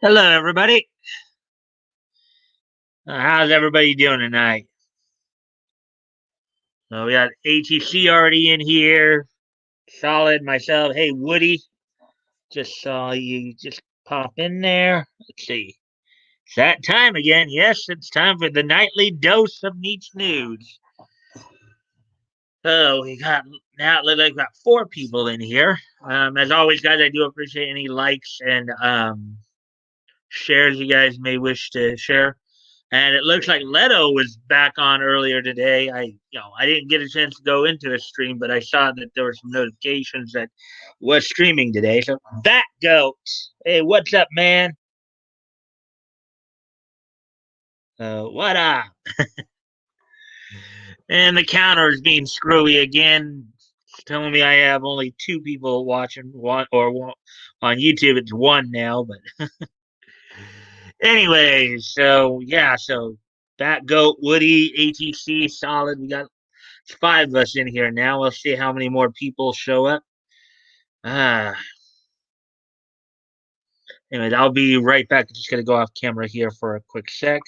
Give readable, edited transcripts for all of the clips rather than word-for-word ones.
Hello, everybody. How's everybody doing tonight? We got ATC already in here. Solid, myself. Hey, Woody. Just saw you just pop in there. Let's see. It's that time again. Yes, it's time for the nightly dose of Neat News. So we got now. We've got four people in here. As always, guys, I do appreciate any likes and shares you guys may wish to share. And it looks like Leto was back on earlier today. I didn't get a chance to go into a stream, but I saw that there were some notifications that was streaming today. So that goat, hey, what's up, man? What up? And the counter is being screwy again, telling me I have only two people watching one on YouTube. It's one now, but anyways, so yeah, so that goat, Woody, ATC, solid. We got five of us in here now. We'll see how many more people show up. Ah, anyways, I'll be right back. I'm just gonna go off camera here for a quick sec.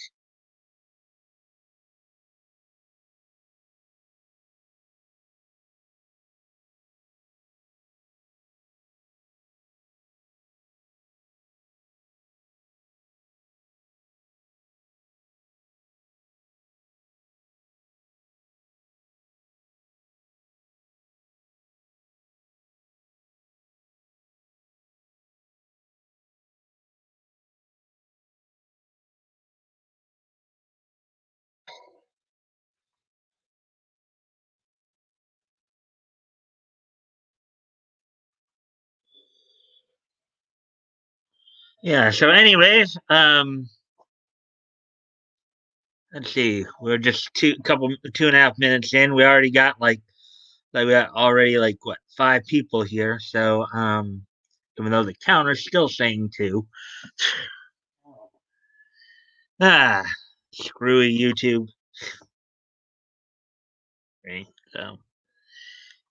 Yeah. So, anyways, let's see. We're just 2.5 minutes in. We already got we got already like what 5 people here. So, even though the counter's still saying two. Ah, screwy YouTube. Right. So,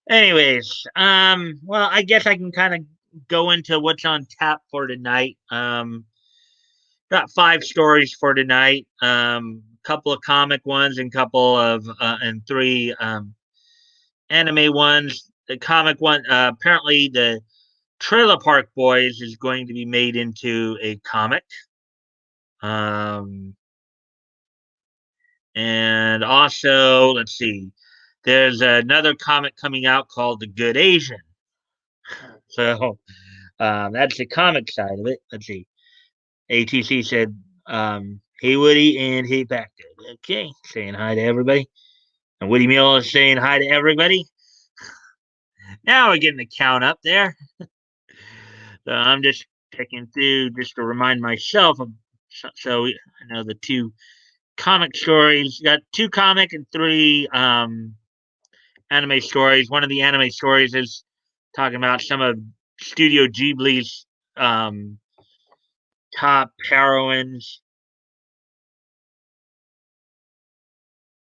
anyways, well, I guess I can kind of go into what's on tap for tonight. Got 5 stories for tonight. A couple of comic ones and couple of and three anime ones. The comic one, apparently, the Trailer Park Boys is going to be made into a comic. Um, and also, let's see, there's another comic coming out called The Good Asian. So that's the comic side of it. Let's see. ATC said, "Hey Woody and hey Packer." Okay, saying hi to everybody. And Woody Mill is saying hi to everybody. Now we're getting the count up there. So I'm just checking through just to remind myself of. So I know the two comic stories. Got two comic and three anime stories. One of the anime stories is talking about some of Studio Ghibli's um, top heroines.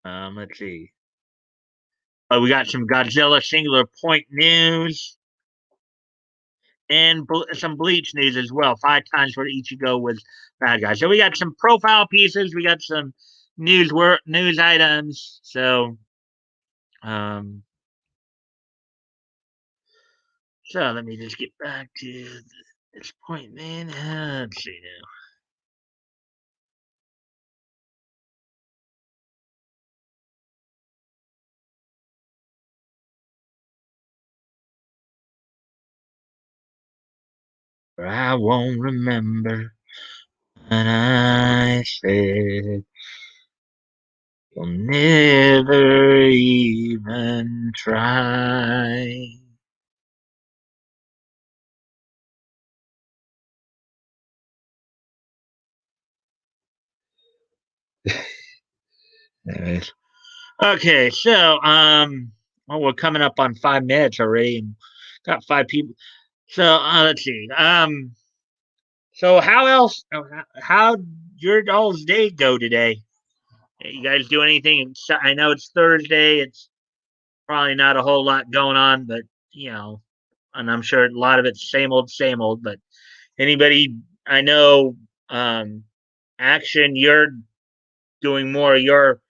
Let's see. We got some Godzilla Singular Point news and some Bleach news as well. 5 times where Ichigo was bad guy. So we got some profile pieces. We got some news items. Um, so let me just get back to this point, man. Let's see now. I won't remember when I said you'll never even try. Anyways. Okay, so well, we're coming up on 5 minutes already, and got 5 people. So let's see. So how else? How your all's day go today? You guys do anything? I know it's Thursday. It's probably not a whole lot going on, but and I'm sure a lot of it's same old, same old. But anybody? I know, um, Action, you're doing more of your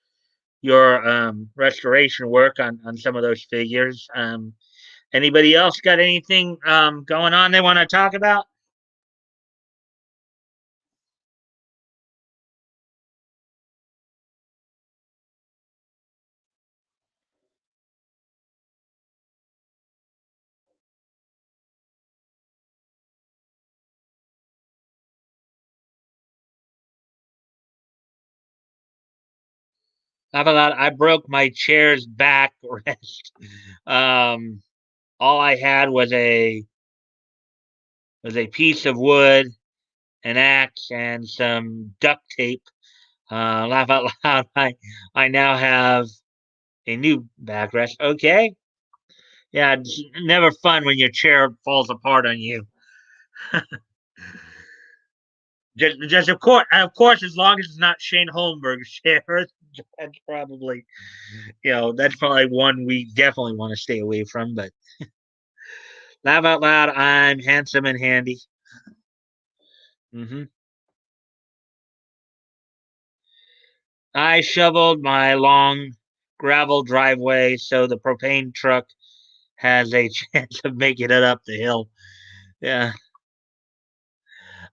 restoration work on some of those figures. Anybody else got anything going on they want to talk about? Not a lot. I broke my chair's back rest. Um, all I had was a piece of wood, an axe, and some duct tape. Laugh out loud. I now have a new backrest. Okay. Yeah, it's never fun when your chair falls apart on you. Just of course, as long as it's not Shane Holmberg's chair, that's probably, that's probably one we definitely want to stay away from. But laugh out loud, I'm handsome and handy. hmm I shoveled my long gravel driveway so the propane truck has a chance of making it up the hill. Yeah.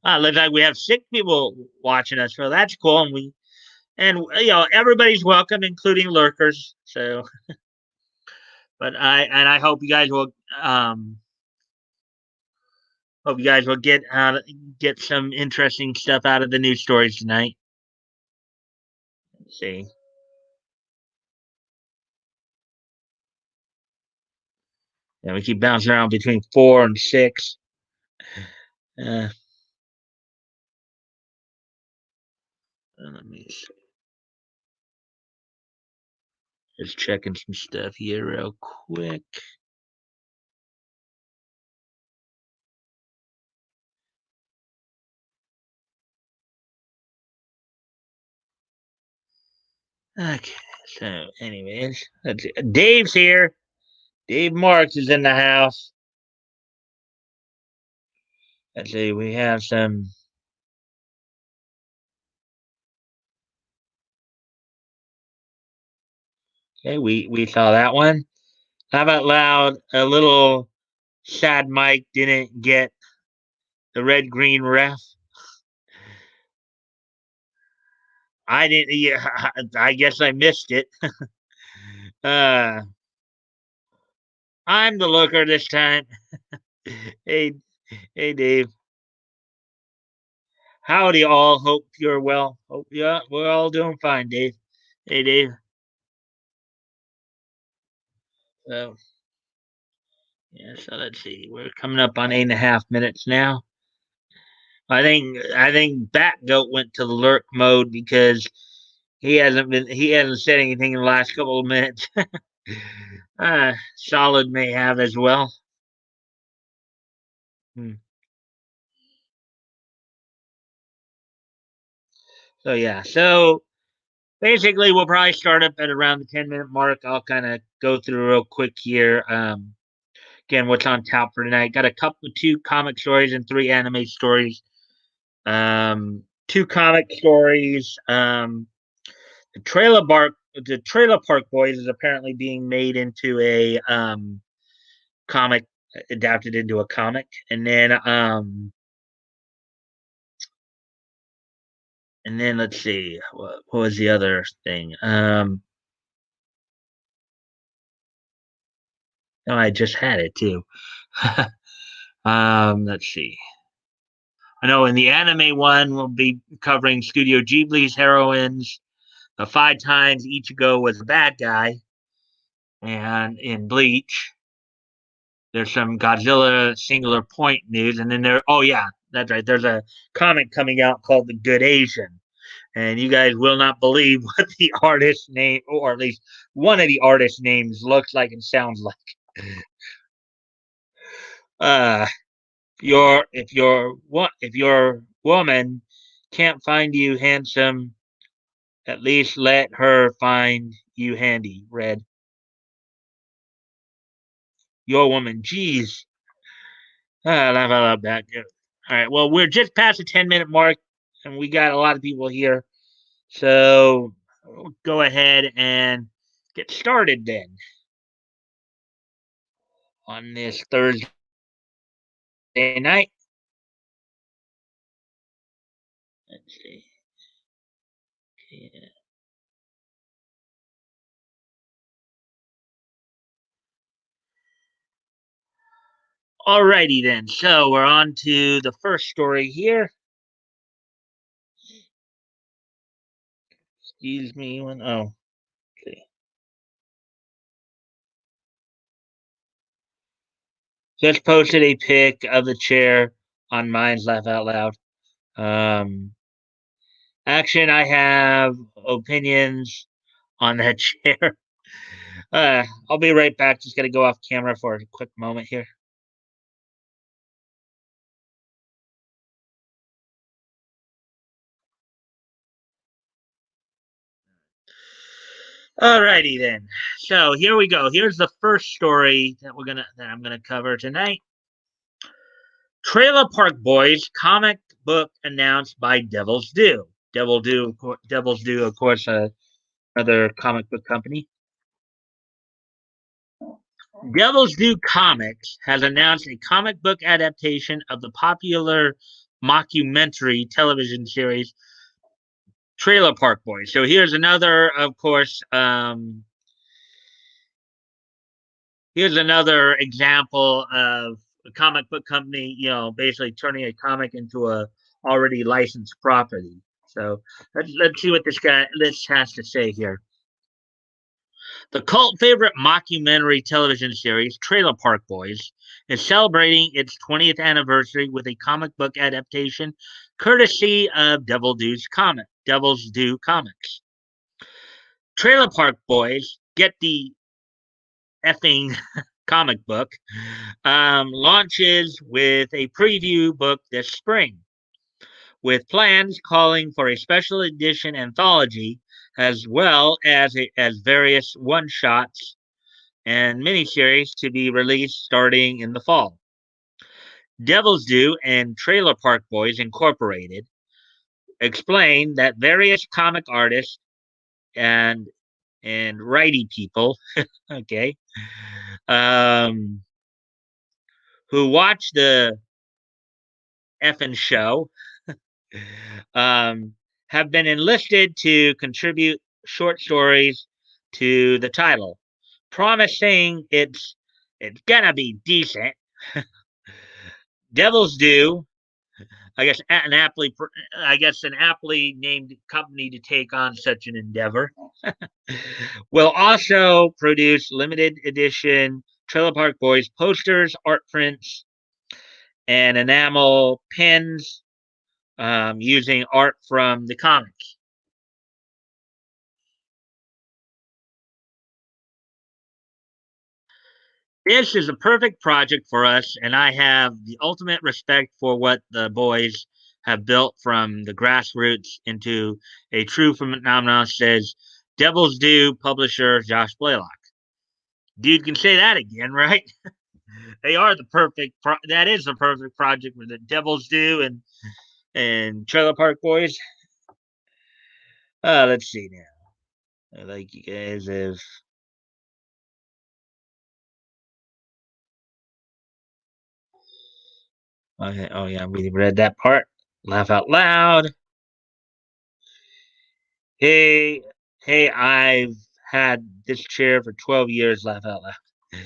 Looks like we have 6 people watching us, so that's cool. And everybody's welcome, including lurkers. So, but I um hope you guys will get some interesting stuff out of the news stories tonight. Let's see, yeah, we keep bouncing around between 4 and 6. Uh, Let me just checking some stuff here real quick. Okay, so anyways, let's see. Dave's here. Dave Marks is in the house. Let's see, we have some. Okay, we saw that one. How about loud? A little sad Mike didn't get the red green ref. I didn't. Yeah, I guess I missed it. Uh, I'm the looker this time. Hey, hey, Dave. Howdy, all. Hope you're well. Hope yeah, we're all doing fine, Dave. Hey, Dave. So yeah, so let's see. We're coming up on 8.5 minutes now. I think Batgoat went to the lurk mode because he hasn't said anything in the last couple of minutes. Solid may have as well. Hmm. So yeah, so basically we'll probably start up at around the 10-minute mark. I'll kind of go through real quick here. Again, what's on tap for tonight? Got a couple, 2 comic stories and 3 anime stories. 2 comic stories. The Trailer Park Boys is apparently being made into a comic, adapted into a comic, and then let's see, what was the other thing? No, I just had it too. Let's see. I know in the anime one, we'll be covering Studio Ghibli's heroines. The 5 times Ichigo was a bad guy, and in Bleach, there's some Godzilla Singular Point news, and then oh yeah, that's right. There's a comic coming out called The Good Asian, and you guys will not believe what the artist name, or at least one of the artist names, looks like and sounds like. Uh, if your woman can't find you handsome, at least let her find you handy. Red, your woman. Jeez, I love that. All right. Well, we're just past the 10-minute mark, and we got a lot of people here. So we'll go ahead and get started then on this Thursday night. Let's see. Yeah. Alrighty then. So we're on to the first story here. Excuse me. Okay. Just posted a pic of the chair on Mine's Laugh Out Loud. Um, Action, I have opinions on that chair. I'll be right back. Just gotta go off camera for a quick moment here. Alrighty then. So here we go. Here's the first story that I'm gonna cover tonight. Trailer Park Boys comic book announced by Devil's Due, of course, another comic book company. Devil's Due Comics has announced a comic book adaptation of the popular mockumentary television series Trailer Park Boys. So here's another, of course, here's another example of a comic book company, basically turning a comic into a already licensed property. So let's see what this has to say here. The cult favorite mockumentary television series, Trailer Park Boys, is celebrating its 20th anniversary with a comic book adaptation courtesy of Devil's Due Comics. Trailer Park Boys, get the effing comic book, launches with a preview book this spring, with plans calling for a special edition anthology as well as various one shots and miniseries to be released starting in the fall. Devil's Due and Trailer Park Boys Incorporated explain that various comic artists and righty people, okay, um, who watch the effing show, um, have been enlisted to contribute short stories to the title, promising it's gonna be decent. Devil's Due, I guess an aptly named company to take on such an endeavor, will also produce limited edition Trailer Park Boys posters, art prints, and enamel pins using art from the comics. This is a perfect project for us, and I have the ultimate respect for what the boys have built from the grassroots into a true phenomenon, says Devil's Due publisher Josh Blaylock. Dude can say that again, right? They are that is the perfect project for the Devil's Due and Trailer Park Boys. Let's see now. I like you guys have. Okay, oh yeah, we read that part. Laugh out loud. Hey, hey, I've had this chair for 12 years. Laugh out loud.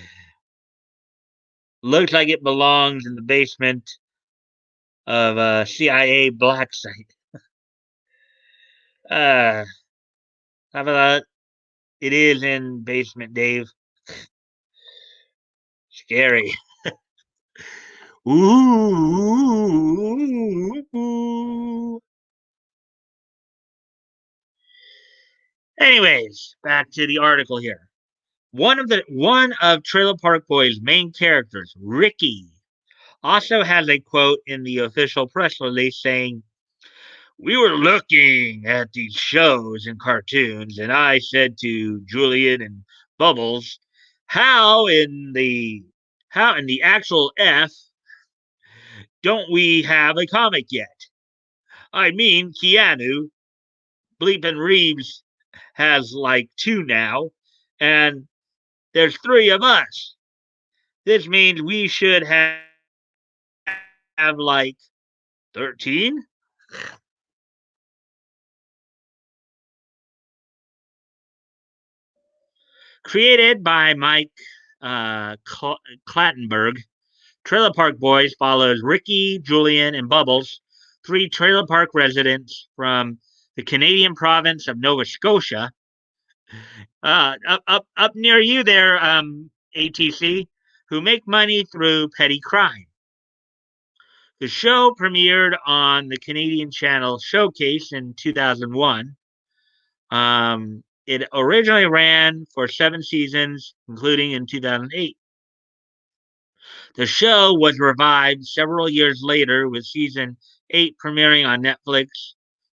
Looks like it belongs in the basement of a CIA black site. Uh, how about it is in basement, Dave? Scary. Ooh. Anyways, back to the article here. One of Trailer Park Boys' main characters, Ricky, also has a quote in the official press release saying, "We were looking at these shows and cartoons, and I said to Julian and Bubbles, how in the actual F don't we have a comic yet? I mean, Keanu Bleepin' Reeves has like two now, and there's three of us. This means we should have like 13? Created by Mike Clattenburg, Trailer Park Boys follows Ricky, Julian, and Bubbles, three trailer park residents from the Canadian province of Nova Scotia, up near you there, ATC, who make money through petty crime. The show premiered on the Canadian channel Showcase in 2001. It originally ran for 7 seasons, including in 2008. The show was revived several years later with season 8 premiering on Netflix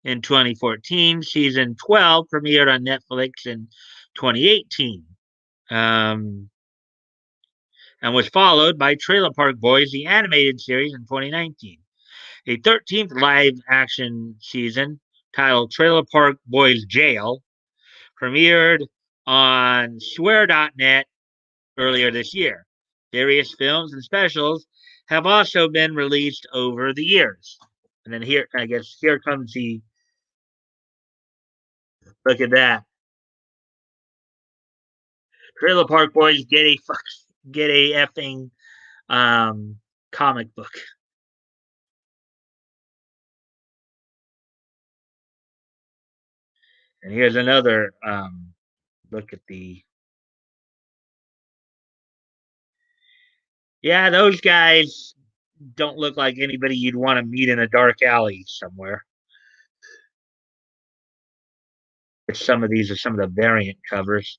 in 2014. Season 12 premiered on Netflix in 2018. Um, and was followed by Trailer Park Boys, the animated series, in 2019. A 13th live action season titled Trailer Park Boys Jail premiered on swear.net earlier this year. Various films and specials have also been released over the years. And then here, I guess, here comes the look at that. Trailer Park Boys get a effing um, comic book. And here's another look at the. Yeah, those guys don't look like anybody you'd want to meet in a dark alley somewhere. Some of these are some of the variant covers.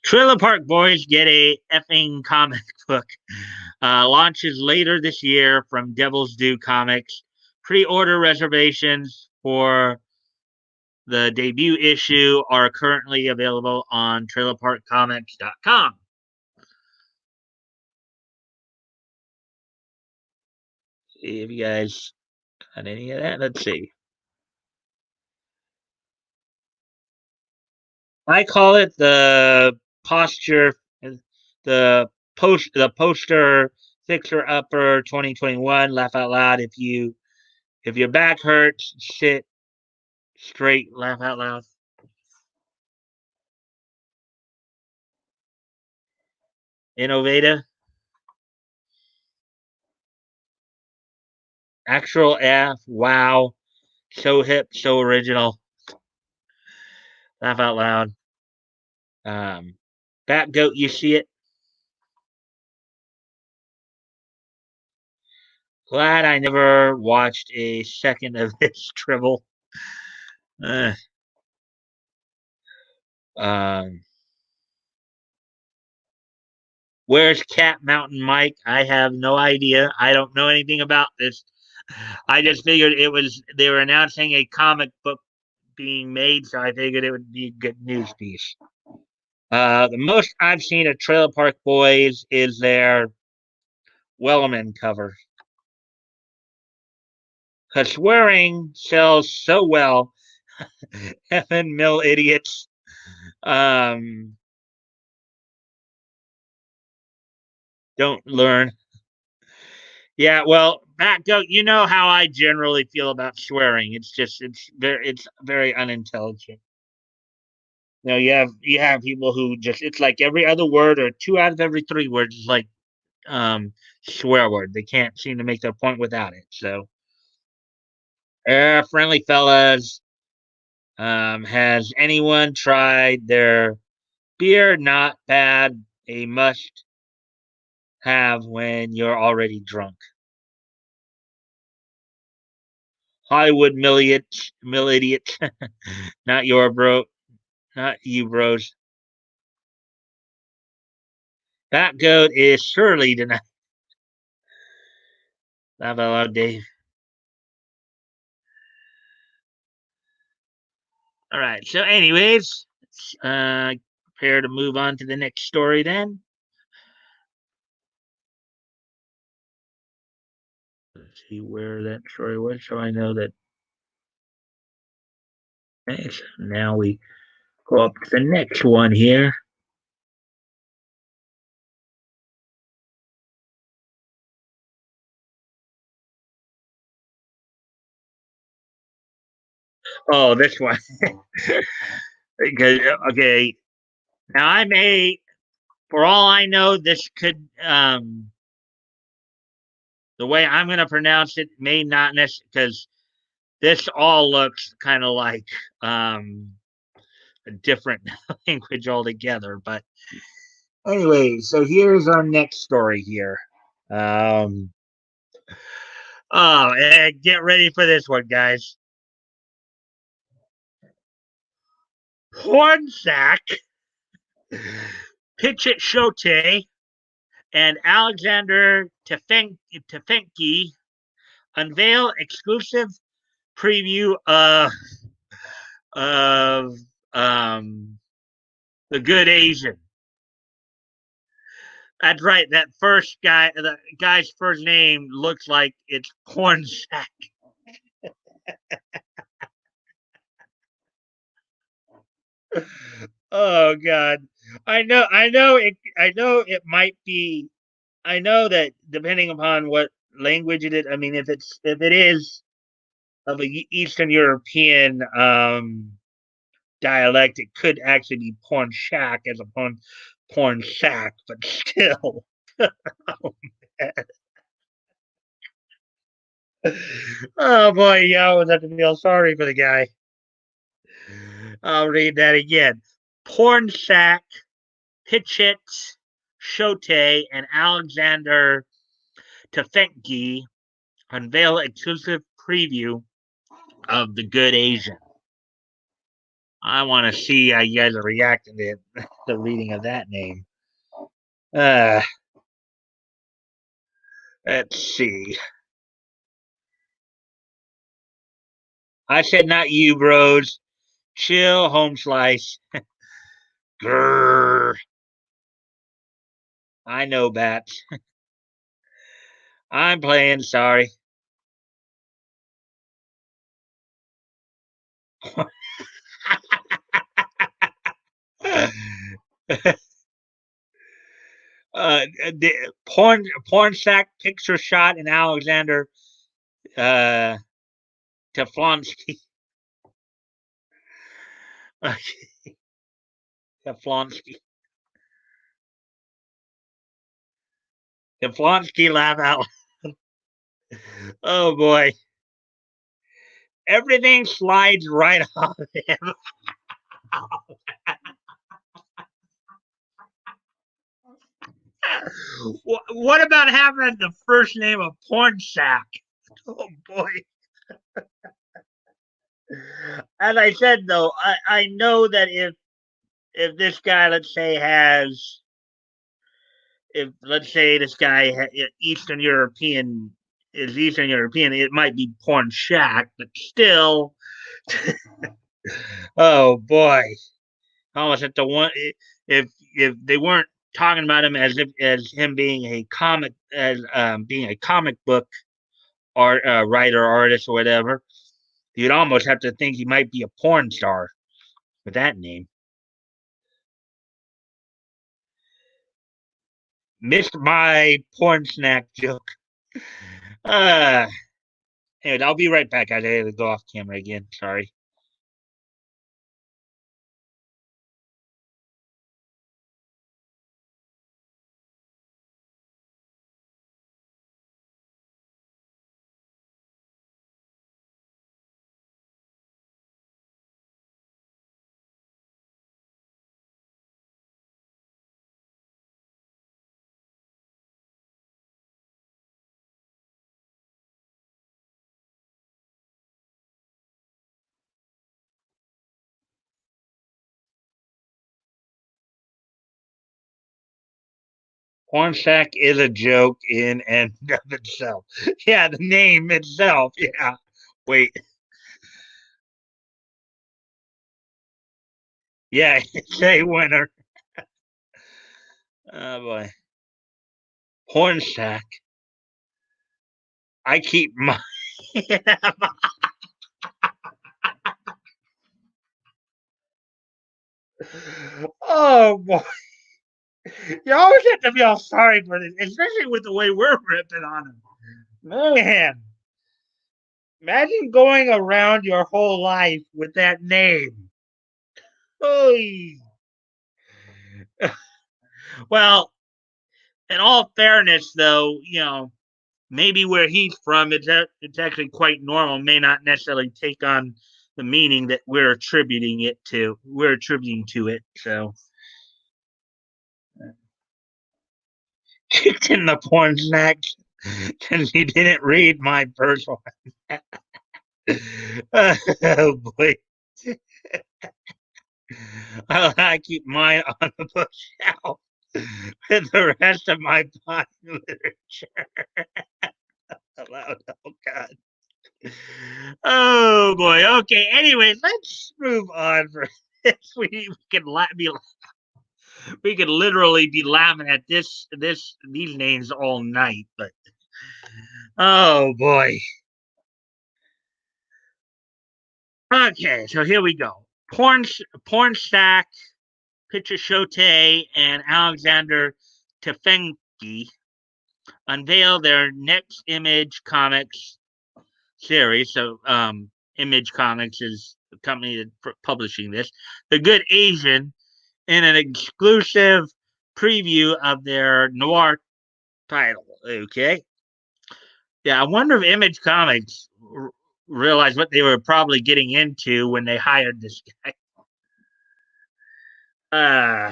Trailer Park Boys get a effing comic book. Launches later this year from Devil's Due Comics. Pre-order reservations for the debut issue are currently available on trailerparkcomics.com. See if you guys got any of that. Let's see. I call it the posture, the poster fixer upper 2021. Laugh out loud if your back hurts, sit straight. Laugh out loud. Innovative, actual F. Wow, so hip, so original. Laugh out loud. Um, Bat goat, you see it. Glad I never watched a second of this dribble. Uh, um, where's Cat Mountain Mike? I have no idea. I don't know anything about this. I just figured they were announcing a comic book being made, so I figured it would be a good news piece. The most I've seen of Trailer Park Boys is their Wellman cover. Because swearing sells so well. Effing mill idiots. Um, don't learn. Yeah, well, Matt, go. You know how I generally feel about swearing. It's very unintelligent. You have people who just it's like every other word or two out of every three words is like um swear word. They can't seem to make their point without it. So, friendly fellas, has anyone tried their beer? Not bad. A must have when you're already drunk. Hollywood mill idiot, not your bro, not you bros. That goat is surely denied. Laugh out loud, Dave. All right. So, anyways, prepare to move on to the next story then. Let's see where that story was, so I know that. Okay, so now we go up to the next one here. Oh, this one. Because okay, now I may, for all I know, this could the way I'm going to pronounce it may not necessarily because this all looks kind of like a different language altogether. But anyway, so here's our next story here. Um, get ready for this one, guys. Pornsack, Pitchit Shote, and Alexander Tefenki unveil exclusive preview of the Good Asian. That's right. That first guy, the guy's first name looks like it's Pornsack. Oh God, I know it might be. I know that depending upon what language it is. I mean, if it is of a Eastern European dialect, it could actually be porn shack as a porn sack, but still. Oh, oh boy, you always have to feel sorry for the guy. I'll read that again. Porn sack, Pitchit, Shote, and Alexander Tefenki unveil exclusive preview of The Good Asian. I want to see how you guys are reacting to the reading of that name. Uh, let's see. I said not you, bros. Chill, home slice. Grrr. I know, bats. I'm playing. Sorry. The porn sack picture shot in Alexander uh, Teflonsky. Teflonsky. Teflonsky laugh out. Oh boy. Everything slides right off him. What about having the first name of porn sack? Oh boy. As I said though, I know that if this guy, let's say, has if let's say this guy Eastern European is Eastern European, it might be porn shack, but still, oh boy, almost at the one if they weren't talking about him as him being a comic as being a comic book writer, artist, or whatever, you'd almost have to think he might be a porn star with that name. Missed my porn snack joke. Uh, anyway, I'll be right back. I had to go off camera again. Sorry. Hornsack is a joke in and of itself. Yeah, the name itself. Yeah. Wait. Yeah, it's a winner. Oh boy. Porn sack. I keep my. Oh boy. You always have to feel sorry for this, especially with the way we're ripping on him. Man, imagine going around your whole life with that name. Oy. Well, in all fairness, though, maybe where he's from, it's actually quite normal. May not necessarily take on the meaning that we're attributing it to. We're attributing to it. So, kicked in the porn snack because you didn't read my personal. Oh boy. I keep mine on the bookshelf with the rest of my body literature. Oh God. Oh boy. Okay. Anyway, let's move on for this. We could literally be laughing at these names all night. But oh boy. Okay. So here we go. Porn stack. Pitcher Shote and Alexander Tefengi unveil their next Image Comics series. So, Image Comics is the company that's publishing this. The Good Asian, in an exclusive preview of their noir title. Okay. Yeah, I wonder if Image Comics realized what they were probably getting into when they hired this guy. Uh,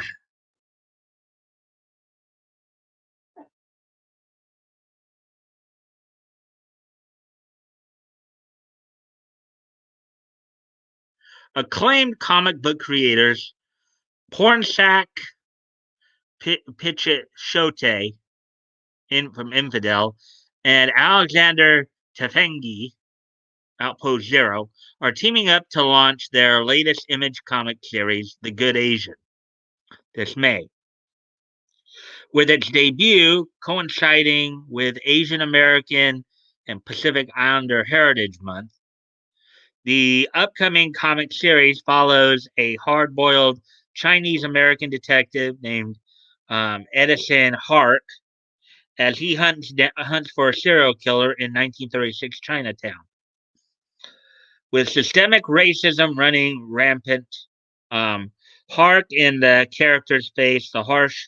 Acclaimed comic book creators Pornsack Pitchit Shote from Infidel and Alexander Tefengi, Outpost Zero, are teaming up to launch their latest Image comic series, The Good Asian, this May. With its debut coinciding with Asian American and Pacific Islander Heritage Month, the upcoming comic series follows a hard boiled Chinese American detective named Edison Hark as he hunts for a serial killer in 1936 Chinatown. With systemic racism running rampant, Hark and the characters face the harsh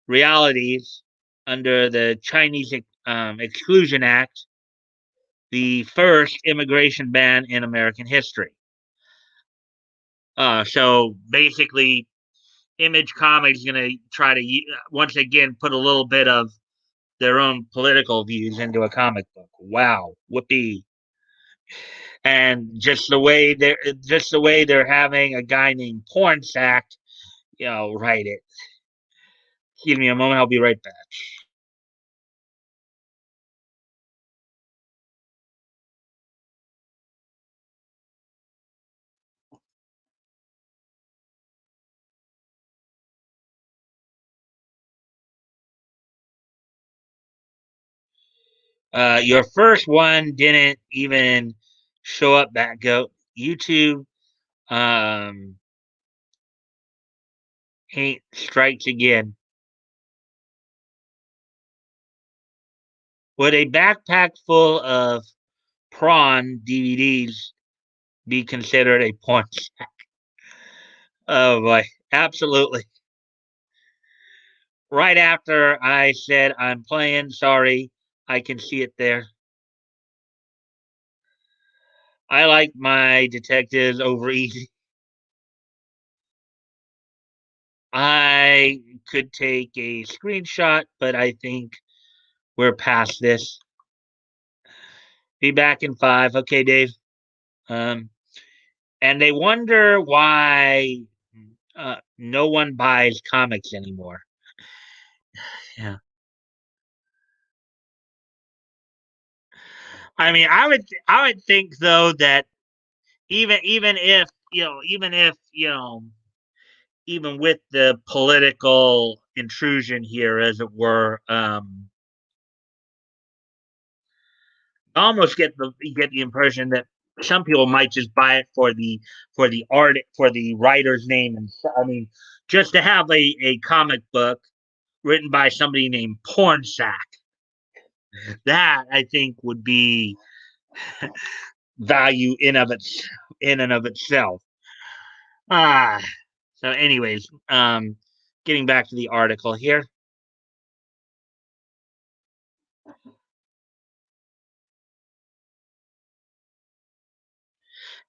realities under the Chinese Exclusion Act, the first immigration ban in American history. So basically, Image Comics is going to try to once again put a little bit of their own political views into a comic book. Wow, whoopee! And just the way they're having a guy named Pornsack, write it. Give me a moment, I'll be right back. Your first one didn't even show up that go. YouTube um hate strikes again. Would a backpack full of prawn DVDs be considered a porn? Oh boy, absolutely. Right after I said I'm playing, sorry, I can see it there. I like my detectives over easy. I could take a screenshot, but I think we're past this. Be back in 5. Okay, Dave. Um, and they wonder why no one buys comics anymore. Yeah. I mean, I would think though that even if even with the political intrusion here, as it were, I almost get the impression that some people might just buy it for the art, for the writer's name, and I mean, just to have a comic book written by somebody named Pornsack. That I think would be value in and of itself. Ah, so anyways, getting back to the article here.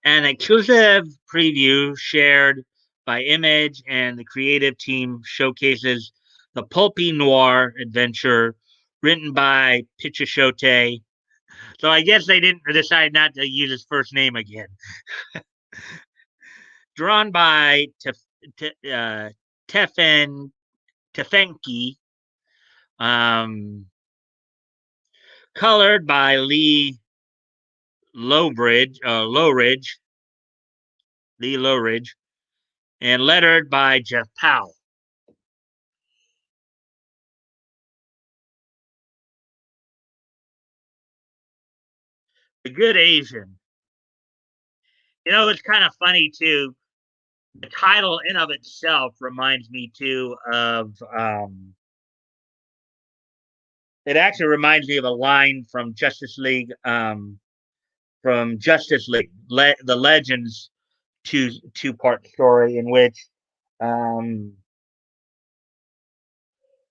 An exclusive preview shared by Image and the creative team showcases the pulpy noir adventure written by Pichichote. So I guess they didn't decide not to use his first name again. Drawn by Tefen Tefenki, um, colored by Lowridge, Lee Lowridge, and lettered by Jeff Powell. The Good Asian. You know, it's kind of funny too. The title in of itself reminds me too of. It actually reminds me of a line from Justice League, the Legends two part story in which um,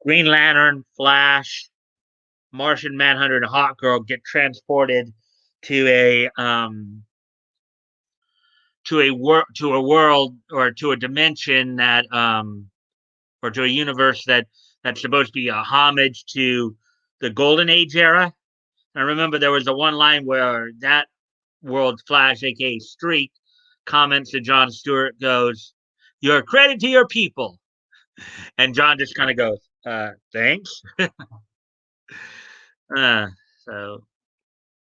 Green Lantern, Flash, Martian Manhunter, and Hawkgirl get transported to to a world or to a dimension that or to a universe that's supposed to be a homage to the Golden Age era. I remember there was a one line where that world's Flash, aka Streak, comments to John Stewart, goes, "You're a credit to your people," and John just kind of goes, "Thanks." uh, so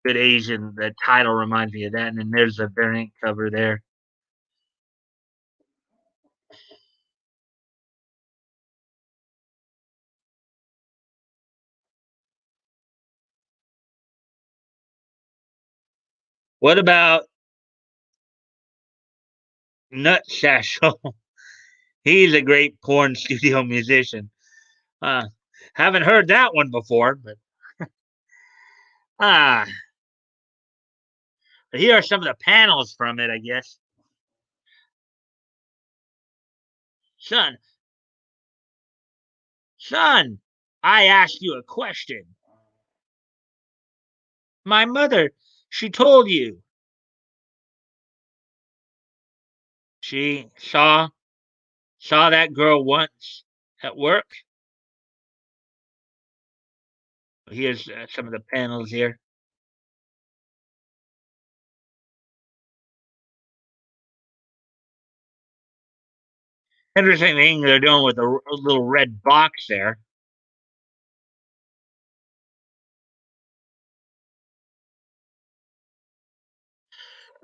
Good Asian. The title reminds me of that, and then there's a variant cover there. What about Nut Satchel? He's a great porn studio musician. Uh, haven't heard that one before, but ah, but here are some of the panels from it, I guess. Son, son, I asked you a question. My mother, she told you. She saw that girl once at work. Here's some of the panels here. Interesting thing they're doing with a little red box there.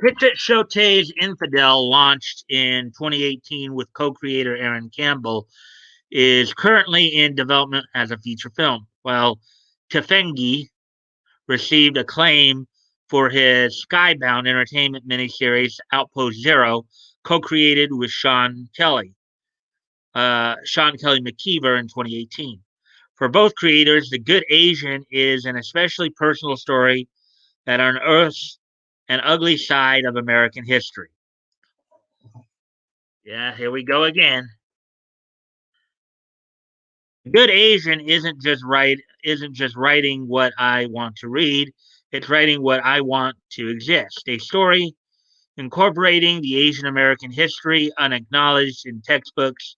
Picture Showtay's Infidel, launched in 2018 with co-creator Aaron Campbell, is currently in development as a feature film, while Tefengi received acclaim for his Skybound Entertainment miniseries Outpost Zero, co-created with Sean Kelly McKeever in 2018. For both creators, The Good Asian is an especially personal story that unearths an ugly side of American history. Yeah, here we go again. Good Asian isn't just writing what I want to read. It's writing what I want to exist. A story incorporating the Asian American history unacknowledged in textbooks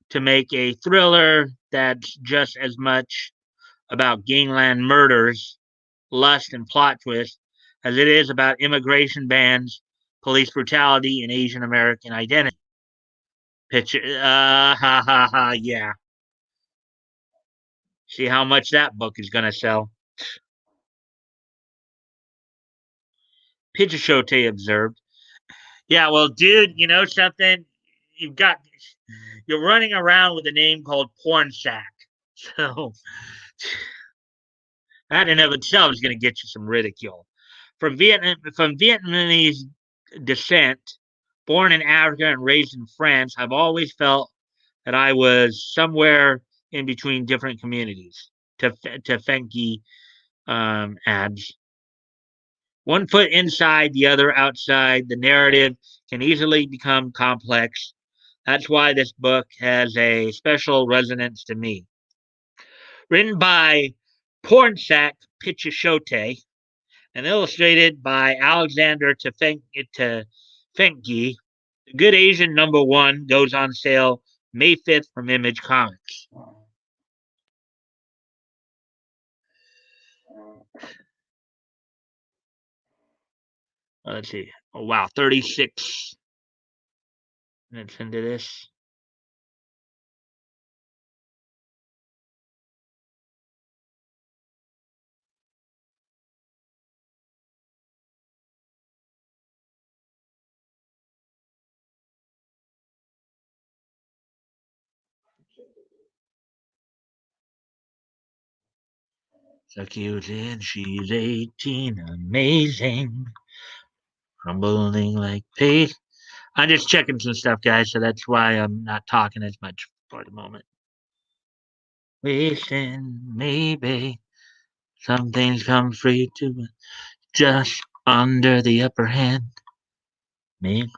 to make a thriller that's just as much about gangland murders, lust, and plot twists as it is about immigration bans, police brutality, and Asian American identity. Picture, ha ha ha, yeah. See how much that book is going to sell. Pichichote observed. Yeah, well, dude, you know something? you've got you're running around with a name called Porn Sack. So that in of itself is going to get you some ridicule. From Vietnamese descent, born in Africa and raised in France, I've always felt that I was somewhere in between different communities. To Fenke adds, one foot inside, the other outside. The narrative can easily become complex. That's why this book has a special resonance to me. Written by Pornsak Pichashote and illustrated by Alexander Tefenki, The Good Asian #1 goes on sale May 5th from Image Comics. Let's see. Oh, wow. 36 minutes into this. So cute and she's 18. Amazing. Crumbling like paste. I'm just checking some stuff, guys, so that's why I'm not talking as much for the moment. Wasting, maybe. Some things come free to just under the upper hand. Maybe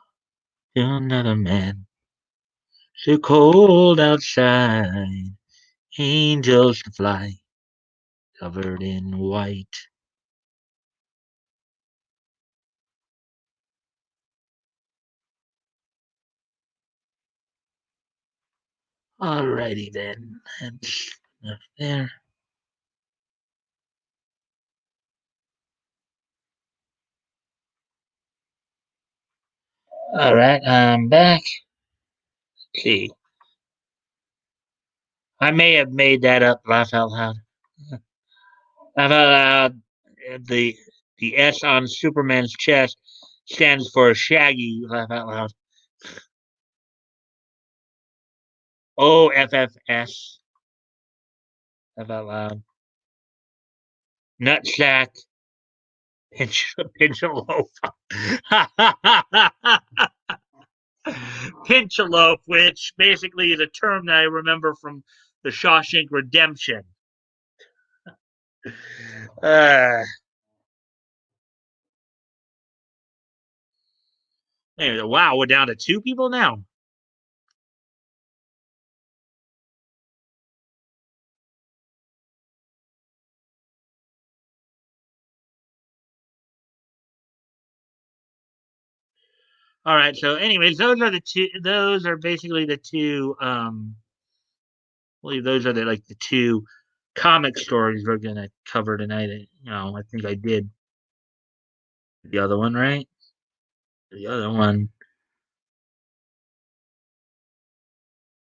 to another man. So cold outside. Angels to fly. Covered in white. Alrighty then. That's enough there. Alright, I'm back. Let's see. I may have made that up, laugh out loud. Laugh out loud. The the S on Superman's chest stands for Shaggy, laugh out loud. OFFS, laugh out loud. Nutsack, pinch a loaf. Pinch a loaf, which basically is a term that I remember from the Shawshank Redemption. Uh, anyway, wow, we're down to 2 people now. All right. So, anyways, those are the two. Those are basically the two. I believe those are the two comic stories we're gonna cover tonight. I think I did the other one right. The other one,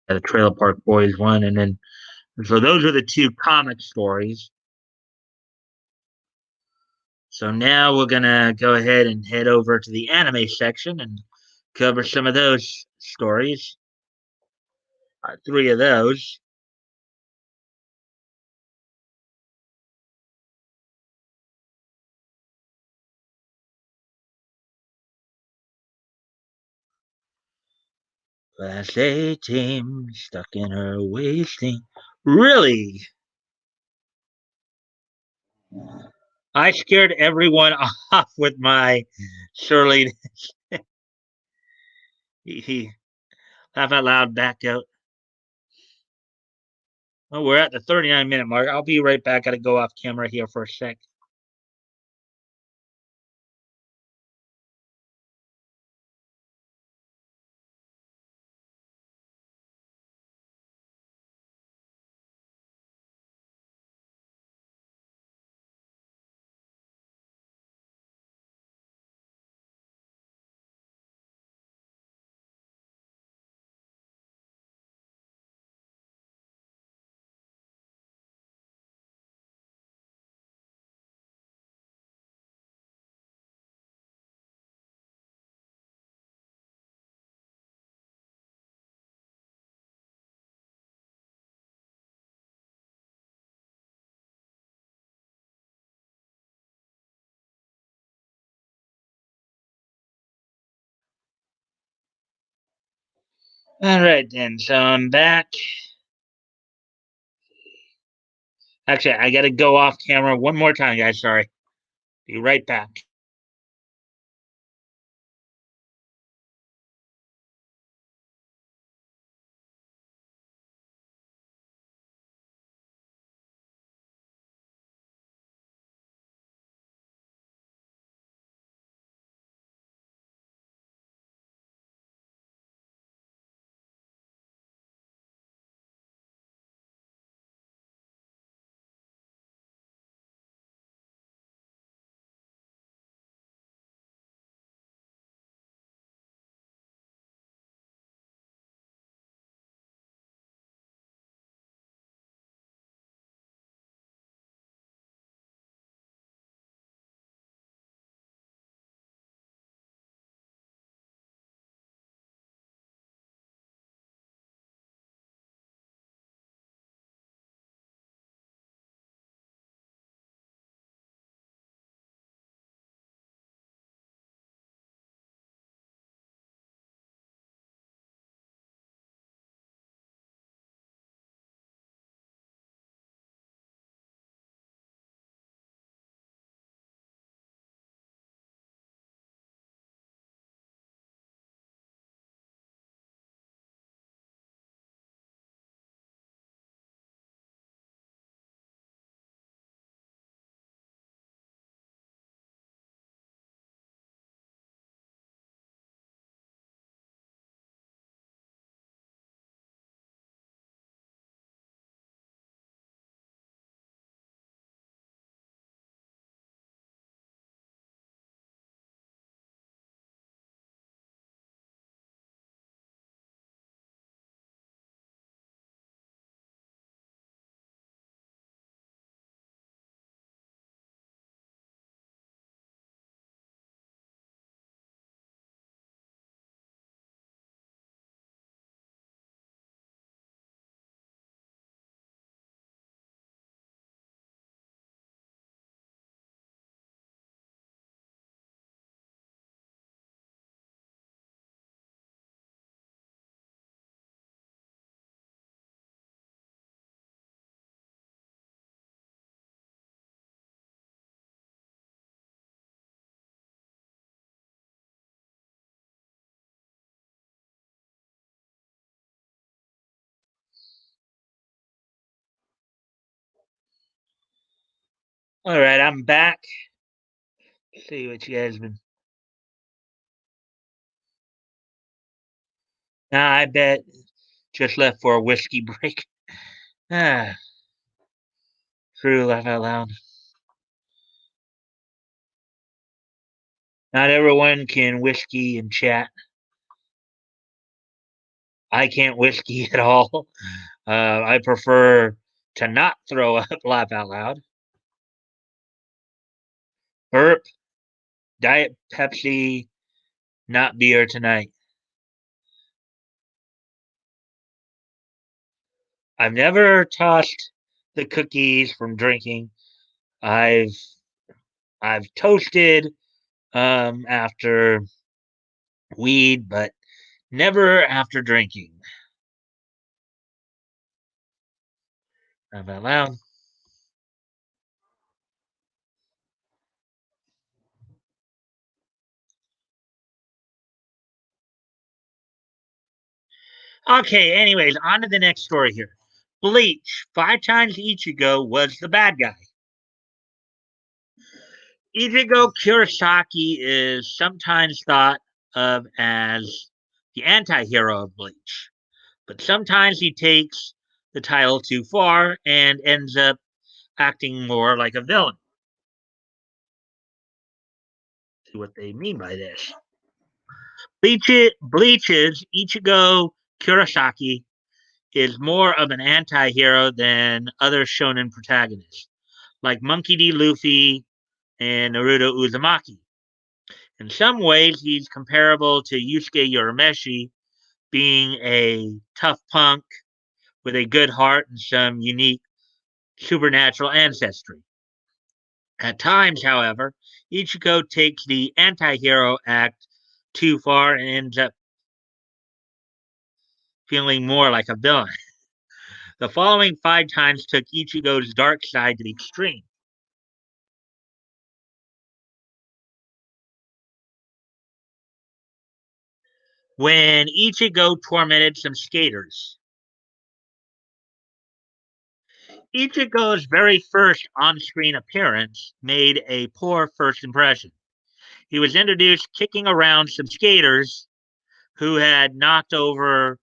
the Trailer Park Boys one, and then so those are the two comic stories. So now we're gonna go ahead and head over to the anime section and cover some of those stories. 3 of those. Class A team stuck in her wasting. Really? I scared everyone off with my surly. He laugh out loud, back out. Oh, we're at the 39-minute mark. I'll be right back. Got to go off camera here for a sec. All right, then. So I'm back. Actually, I got to go off camera one more time, guys. Sorry. Be right back. All right, I'm back. See what you guys been. Nah, I bet just left for a whiskey break. Ah, true, laugh out loud. Not everyone can whiskey and chat. I can't whiskey at all. I prefer to not throw up, laugh out loud. Burp, Diet Pepsi, not beer tonight. I've never tossed the cookies from drinking. I've I've toasted after weed, but never after drinking. Laugh out loud. Okay, anyways, on to the next story here. Bleach, 5 times Ichigo was the bad guy. Ichigo Kurosaki is sometimes thought of as the anti hero of Bleach, but sometimes he takes the title too far and ends up acting more like a villain. See what they mean by this. Bleach's Ichigo Kurosaki is more of an anti hero than other shonen protagonists, like Monkey D. Luffy and Naruto Uzumaki. In some ways, he's comparable to Yusuke Urameshi, being a tough punk with a good heart and some unique supernatural ancestry. At times, however, Ichigo takes the anti hero act too far and ends up feeling more like a villain. The following 5 times took Ichigo's dark side to the extreme. When Ichigo tormented some skaters. Ichigo's very first on screen appearance made a poor first impression. He was introduced kicking around some skaters who had knocked over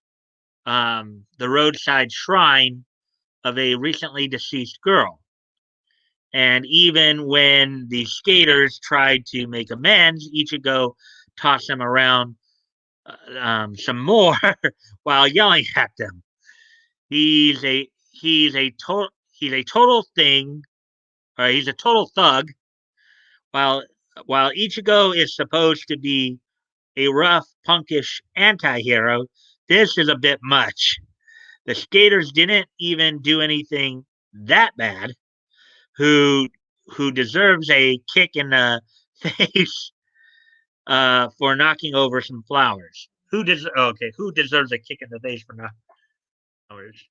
the roadside shrine of a recently deceased girl. And even when the skaters tried to make amends, Ichigo tossed them around some more while yelling at them. He's a total thing. He's a total thug. While while Ichigo is supposed to be a rough, punkish anti-hero, this is a bit much. The skaters didn't even do anything that bad. Who who deserves a kick in the face for knocking over some flowers? Who deserves a kick in the face for knocking flowers?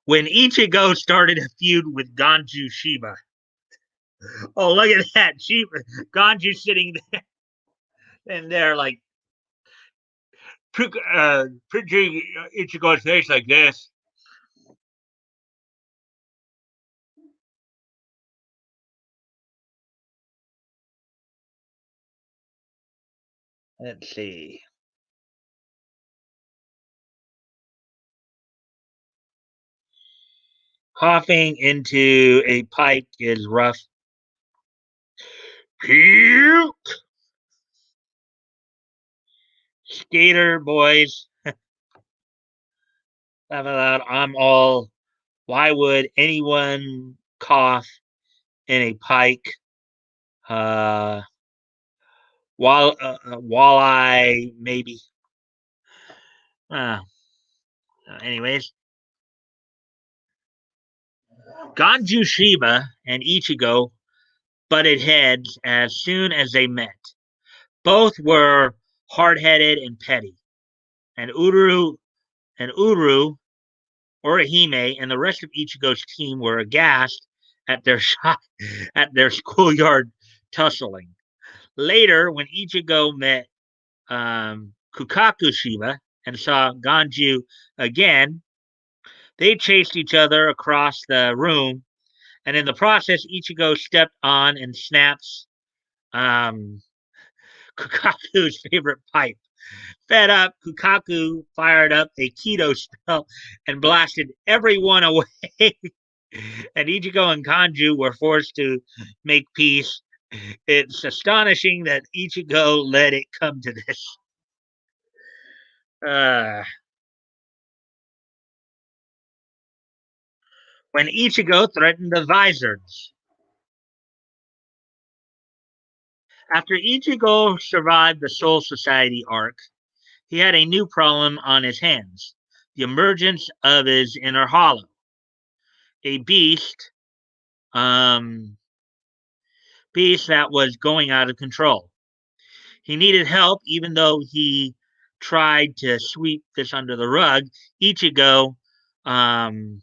When Ichigo started a feud with Ganju Shiba. Oh, look at that. Ganju sitting there and they're like pinching Ichigo's face like this. Let's see. Coughing into a pipe is rough. Skater boys. Laugh out loud. I'm all. Why would anyone cough in a pike? Uh, walleye maybe. Uh, anyways, Ganju Shiba and Ichigo butted heads as soon as they met. Both were hard-headed and petty, and Uru, Orihime, and the rest of Ichigo's team were aghast at their at their schoolyard tussling. Later, when Ichigo met Kukaku Shiba and saw Ganju again, they chased each other across the room, and in the process, Ichigo stepped on and snaps um, Kukaku's favorite pipe. Fed up, Kukaku fired up a keto spell and blasted everyone away. And Ichigo and Kanju were forced to make peace. It's astonishing that Ichigo let it come to this. Uh, when Ichigo threatened the Vizards. After Ichigo survived the Soul Society arc, he had a new problem on his hands: the emergence of his inner hollow, a um, beast that was going out of control. He needed help, even though he tried to sweep this under the rug. Ichigo um,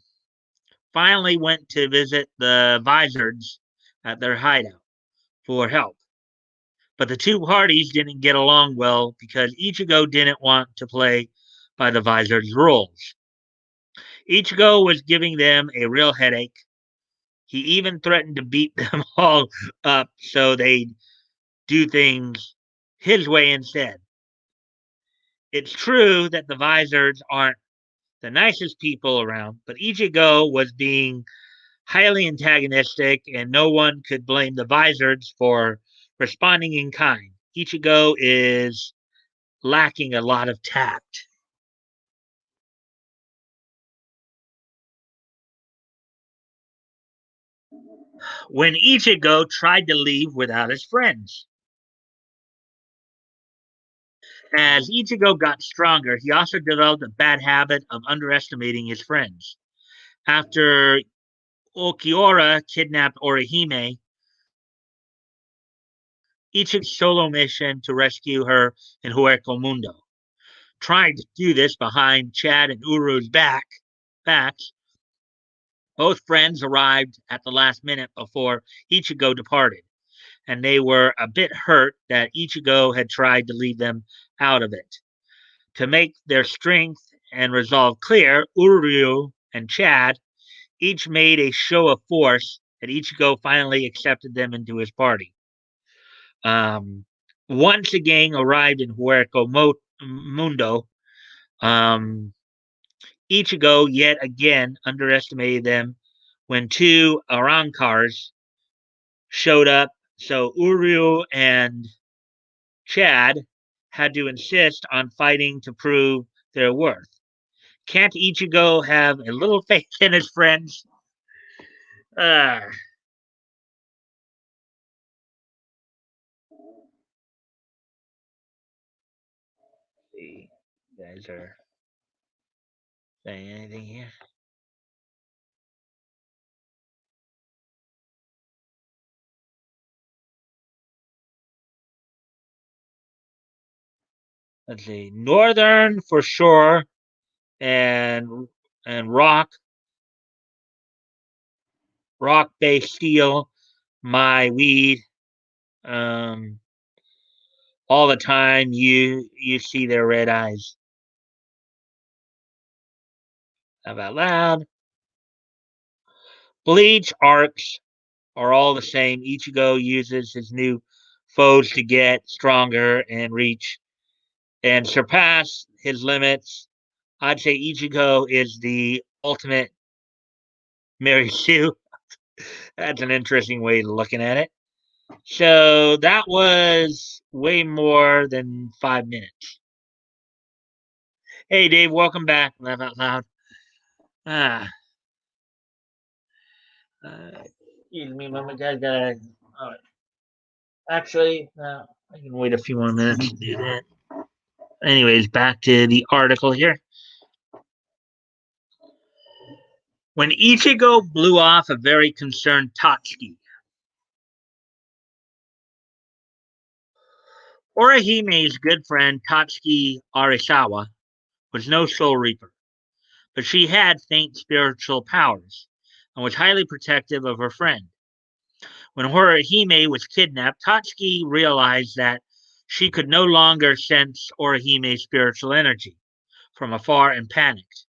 finally went to visit the Vizards at their hideout for help. But the two parties didn't get along well because Ichigo didn't want to play by the Vizards' rules. Ichigo was giving them a real headache. He even threatened to beat them all up so they'd do things his way instead. It's true that the Vizards aren't the nicest people around, but Ichigo was being highly antagonistic, and no one could blame the Vizards for responding in kind. Ichigo is lacking a lot of tact. When Ichigo tried to leave without his friends. As Ichigo got stronger, he also developed a bad habit of underestimating his friends. After Okiura kidnapped Orihime, Ichigo's solo mission to rescue her in Huerco Mundo. Trying to do this behind Chad and Uru's backs, both friends arrived at the last minute before Ichigo departed, and they were a bit hurt that Ichigo had tried to leave them out of it. To make their strength and resolve clear, Uru and Chad each made a show of force, and Ichigo finally accepted them into his party. Um, Once the gang arrived in Mundo, um, Ichigo yet again underestimated them when two Arankars showed up. So Uru and Chad had to insist on fighting to prove their worth. Can't Ichigo have a little faith in his friends? Uh, see, you guys are saying anything here? Let's see. Northern for sure, and rock based steel, my weed. Um, all the time you see their red eyes. Laugh out loud. Bleach arcs are all the same. Ichigo uses his new foes to get stronger and reach and surpass his limits. I'd say Ichigo is the ultimate Mary Sue. That's an interesting way of looking at it. So that was way more than 5 minutes. Hey, Dave, welcome back. Laugh out loud. Ah, excuse me, mama. Guys, gotta. Uh, Actually, I can wait a few more minutes to do that. Anyways, back to the article here. When Ichigo blew off a very concerned Tatsuki, Orihime's good friend Tatsuki Arisawa was no soul reaper, but she had faint spiritual powers and was highly protective of her friend. When Orihime was kidnapped, Tatsuki realized that she could no longer sense Orihime's spiritual energy from afar and panicked.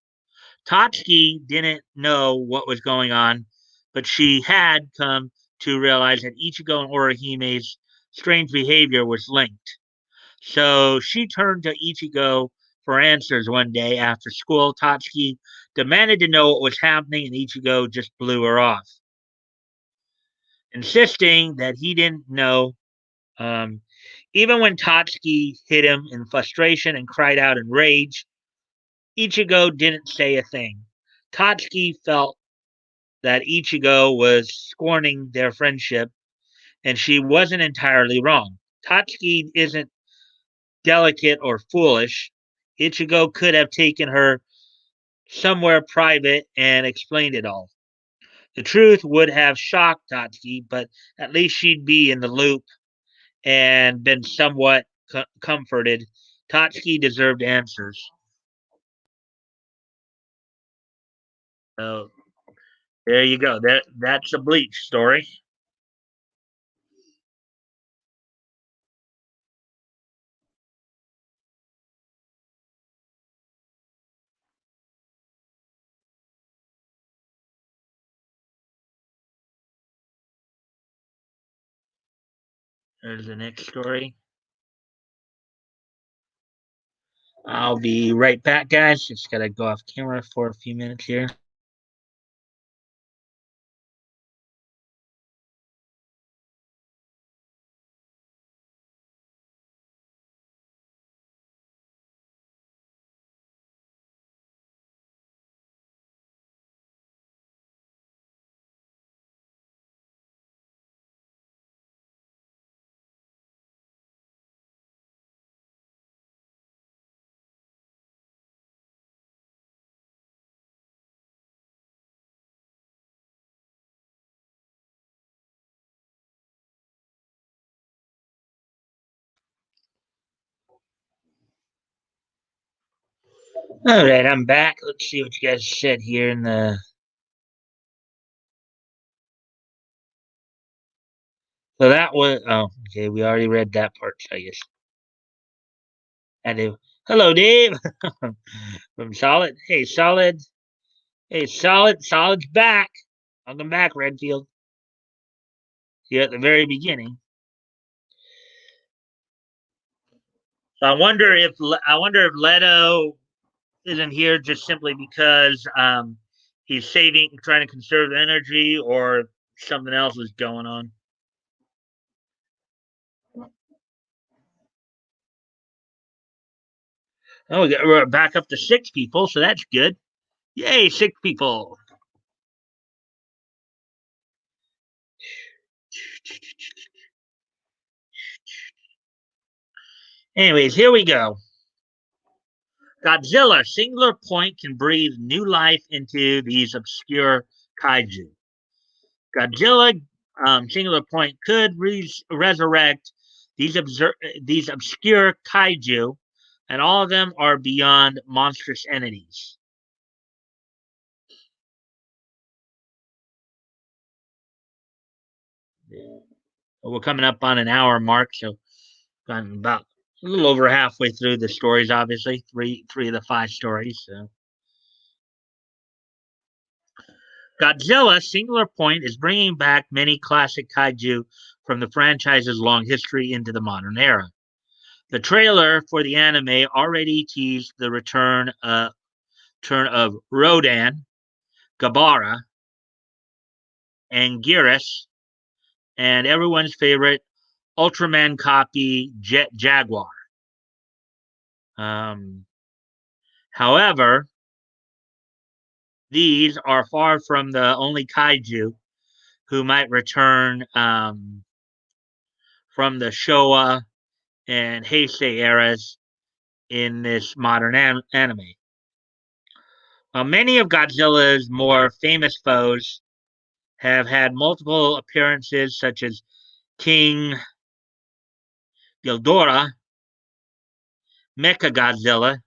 Tatsuki didn't know what was going on, but she had come to realize that Ichigo and Orihime's strange behavior was linked. So she turned to Ichigo for answers one day after school. Tatsuki demanded to know what was happening, and Ichigo just blew her off, insisting that he didn't know. Um, Even when Tatsuki hit him in frustration and cried out in rage, Ichigo didn't say a thing. Tatsuki felt that Ichigo was scorning their friendship, and she wasn't entirely wrong. Tatsuki isn't delicate or foolish. Ichigo could have taken her somewhere private and explained it all. The truth would have shocked Tatsuki, but at least she'd be in the loop and been somewhat comforted. Tatsuki deserved answers. So there you go. That's a Bleach story. There's the next story. I'll be right back, guys. Just gotta go off camera for a few minutes here. All right, I'm back. Let's see what you guys said here in the. So that was. Oh, okay. We already read that part, I guess. I do. Hello, Dave. From Solid. Hey, Solid. Hey, Solid. Solid's back. Welcome back, Redfield. Here at the very beginning. So I wonder if Leto isn't here just simply because he's trying to conserve energy, or something else is going on. Oh, we're back up to 6 people, so that's good. Yay, 6 people. Anyways, here we go. Godzilla, singular point, can breathe new life into these obscure kaiju. Godzilla, singular point, could resurrect these obscure kaiju, and all of them are beyond monstrous entities. We're coming up on an hour mark, so gotten about a little over halfway through the stories. Obviously, three of the 5 stories. So. Godzilla, singular point, is bringing back many classic kaiju from the franchise's long history into the modern era. The trailer for the anime already teased the turn of Rodan, Gabara, Anguirus, and everyone's favorite Ultraman copy, Jet Jaguar. Um, However, these are far from the only kaiju who might return from the Showa and Heisei eras in this modern anime. Many of Godzilla's more famous foes have had multiple appearances, such as King Ghidorah, Mechagodzilla,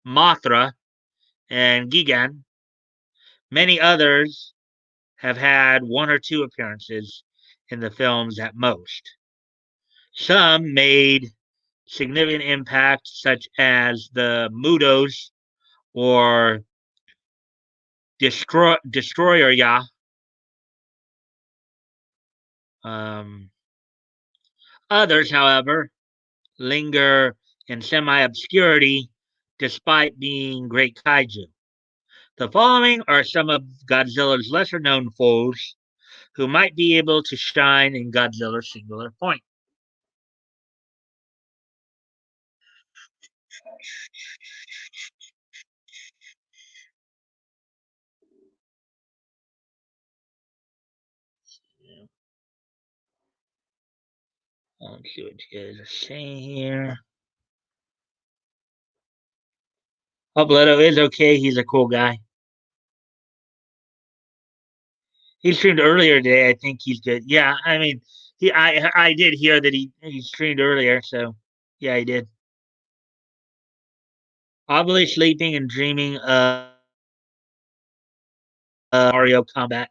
Mothra, and Gigan. Many others have had 1 or 2 appearances in the films at most. Some made significant impact, such as the Mudos or Destroyer Ya. Um, Others, however, linger in semi obscurity despite being great kaiju. The following are some of Godzilla's lesser known foes who might be able to shine in Godzilla's singular point. Let's see what you guys are saying here. Leto is okay. He's a cool guy. He streamed earlier today. I think he's good. Yeah, I mean, I did hear that he streamed earlier. So yeah, he did. Probably sleeping and dreaming of Mario Combat.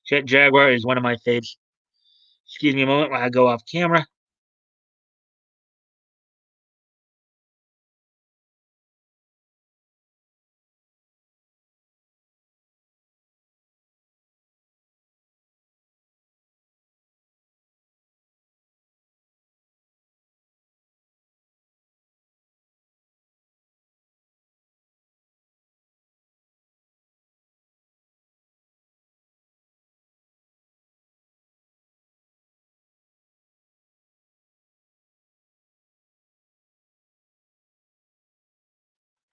Jet Jaguar is one of my faves. Excuse me a moment while I go off camera.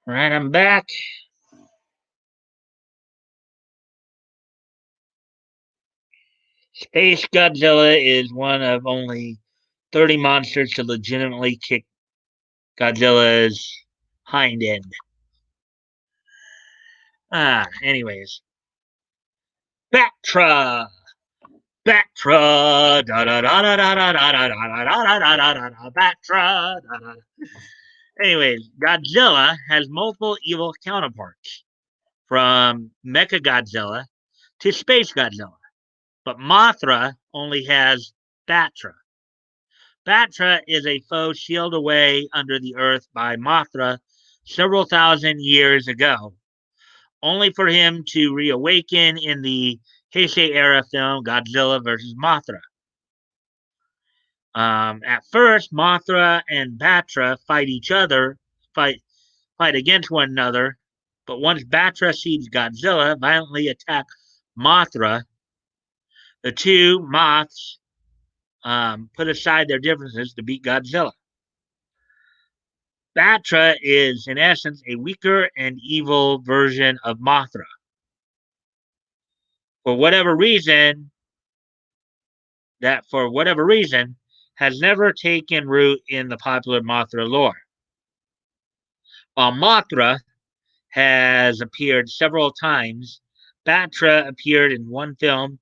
All right, I'm back. Space Godzilla is one of only 30 monsters to legitimately kick Godzilla's hind end. Anyways. Bactra! Bactra, da da da da da da da da da da da da da da Bactra. Da, da. Anyways, Godzilla has multiple evil counterparts, from Mecha Godzilla to Space Godzilla, but Mothra only has Bactra. Bactra is a foe sealed away under the earth by Mothra several thousand years ago, only for him to reawaken in the Heisei era film Godzilla vs. Mothra. At first, Mothra and Batra fight against one another, but once Batra sees Godzilla violently attack Mothra, the two Moths put aside their differences to beat Godzilla. Batra is, in essence, a weaker and evil version of Mothra. For whatever reason, has never taken root in the popular Mothra lore. While Mothra has appeared several times, Batra appeared in one film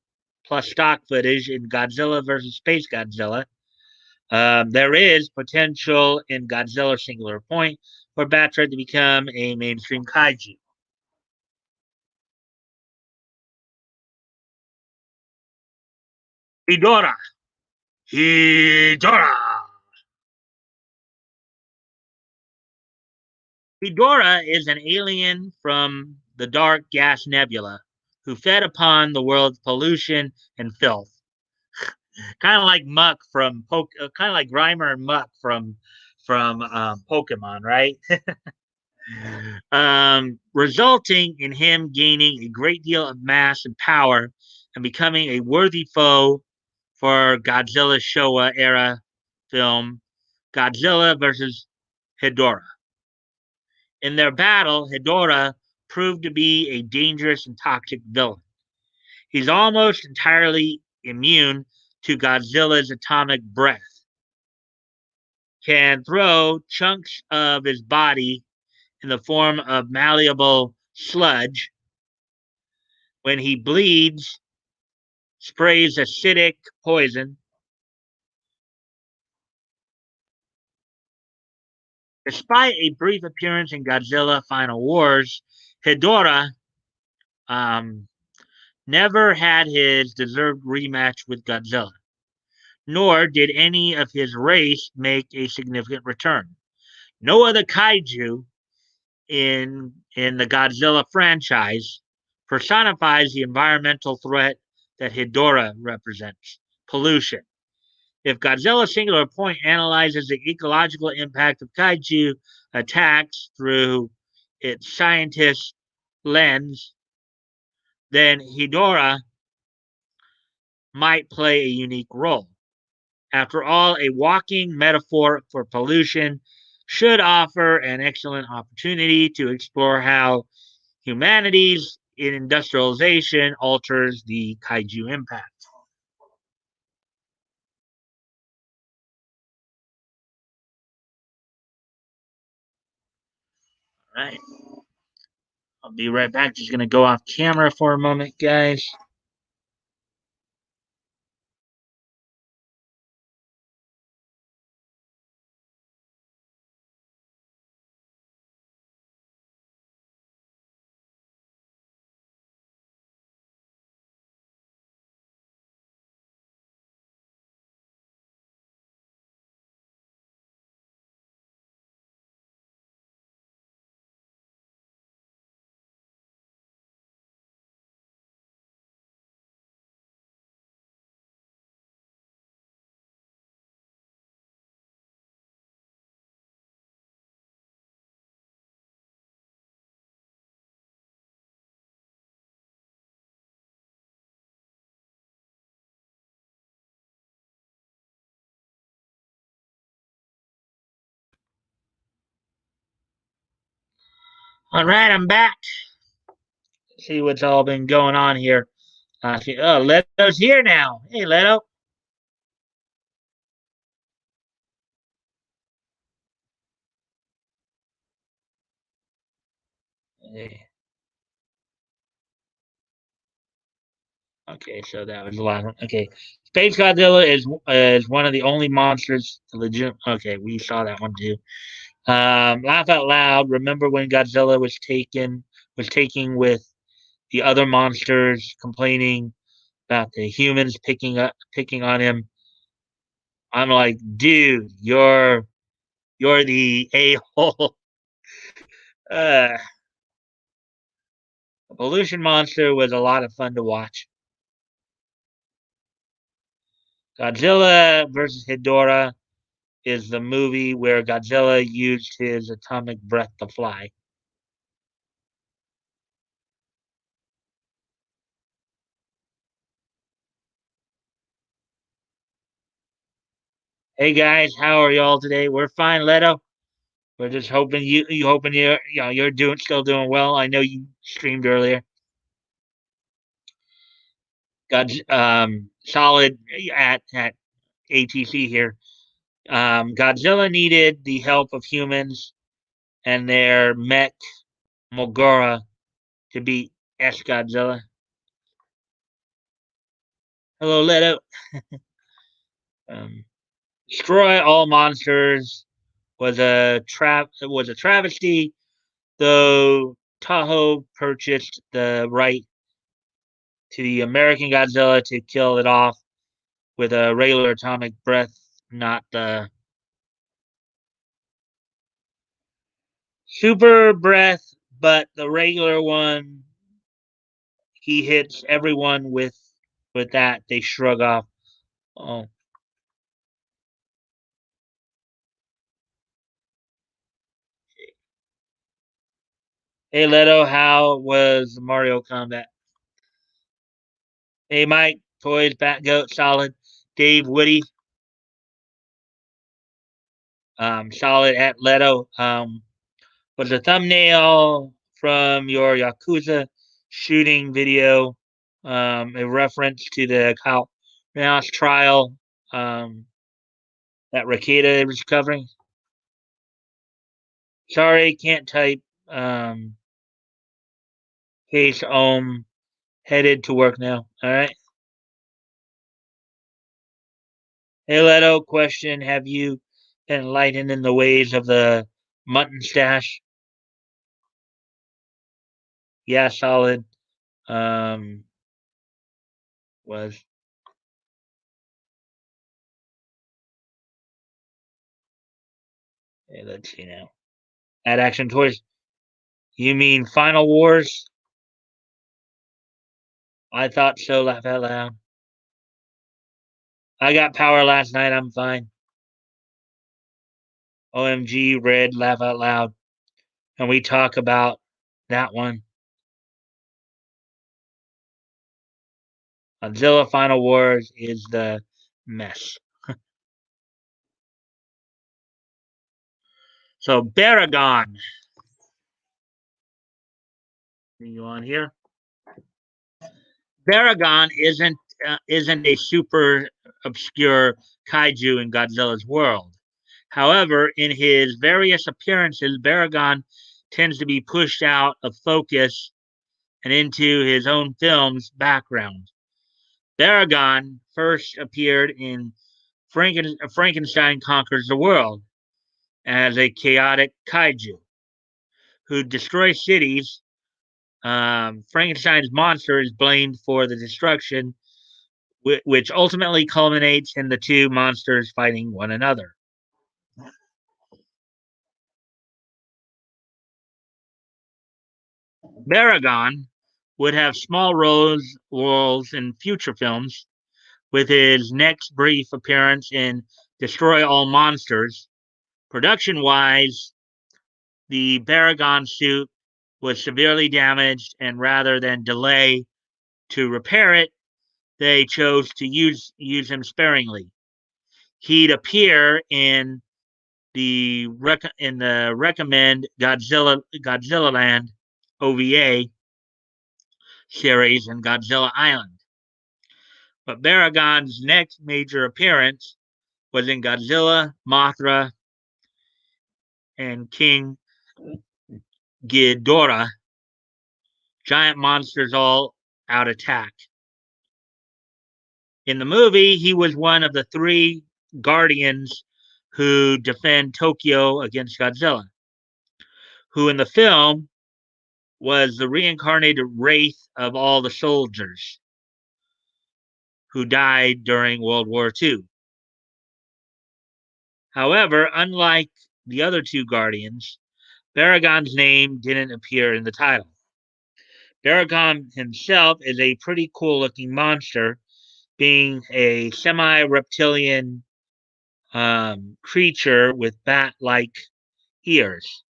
plus stock footage in Godzilla vs. Space Godzilla. There is potential in Godzilla Singular Point for Batra to become a mainstream kaiju. Hedorah. Hedorah. Hedorah is an alien from the dark gas nebula who fed upon the world's pollution and filth. Kind of like Muck from kind of like Grimer and Muck from Pokemon, right? Resulting in him gaining a great deal of mass and power and becoming a worthy foe for Godzilla's Showa era film Godzilla versus Hedorah. In their battle, Hedorah proved to be a dangerous and toxic villain. He's almost entirely immune to Godzilla's atomic breath, can throw chunks of his body in the form of malleable sludge. When he bleeds, sprays acidic poison. Despite a brief appearance in Godzilla Final Wars, Hedorah um, never had his deserved rematch with Godzilla, nor did any of his race make a significant return. No other kaiju in the Godzilla franchise personifies the environmental threat that Hedorah represents: pollution. If Godzilla Singular Point analyzes the ecological impact of kaiju attacks through its scientist lens, then Hedorah might play a unique role. After all, a walking metaphor for pollution should offer an excellent opportunity to explore how humanity's industrialization alters the kaiju impact. All right. I'll be right back. Just going to go off camera for a moment, guys. All right, I'm back. See what's all been going on here. Leto's here now. Hey, Leto. Hey. Okay, so that was the last one. Okay, Space Godzilla is one of the only monsters legit. Okay, we saw that one too. Laugh out loud. Remember when Godzilla was taking with the other monsters, complaining about the humans picking on him. I'm like, dude, you're the a hole. Uh, Pollution Monster was a lot of fun to watch. Godzilla versus Hedorah is the movie where Godzilla used his atomic breath to fly. Hey guys, how are y'all today? We're fine, Leto. We're just hoping you hoping you're doing still doing well. I know you streamed earlier. Got solid at ATC here. Godzilla needed the help of humans and their mech Mogora to beat S Godzilla. Hello, Leto. Um, Destroy all monsters was a travesty, though Toho purchased the right to the American Godzilla to kill it off with a regular atomic breath, not the super breath, but the regular one. He hits everyone with that. They shrug off. Oh, hey Leto, how was Mario Combat? Hey Mike, Toys, Bat Goat, Solid, Dave, Woody, Solid at Leto. Was a thumbnail from your Yakuza shooting video, a reference to the Kyle Rittenhouse trial that Rakeda was covering. Sorry, can't type. Case headed to work now. All right. Hey Leto, question: have you been enlightened in the ways of the mutton stash? Yeah, solid. Um, was hey, let's see now. At Action Toys. You mean Final Wars? I thought so. Laugh out loud. I got power last night. I'm fine. OMG, red. Laugh out loud. And we talk about that one. Godzilla Final Wars is the mess. So Baragon. You on here? Baragon isn't a super obscure kaiju in Godzilla's world. However, in his various appearances, Baragon tends to be pushed out of focus and into his own film's background. Baragon first appeared in Frankenstein Conquers the World as a chaotic kaiju who destroys cities. Frankenstein's monster is blamed for the destruction, which ultimately culminates in the two monsters fighting one another. Baragon would have small roles in future films, with his next brief appearance in Destroy All Monsters. Production wise, the Baragon suit was severely damaged, and rather than delay to repair it, they chose to use him sparingly. He'd appear in the recommend Godzilla Land OVA series and Godzilla Island. But Baragon's next major appearance was in Godzilla, Mothra, and King Ghidorah, giant monsters all out attack. In the movie, he was one of the three guardians who defend Tokyo against Godzilla, who in the film was the reincarnated wraith of all the soldiers who died during World War II. However, unlike the other two Guardians, Baragon's name didn't appear in the title. Baragon himself is a pretty cool looking monster, being a semi reptilian creature with bat like ears.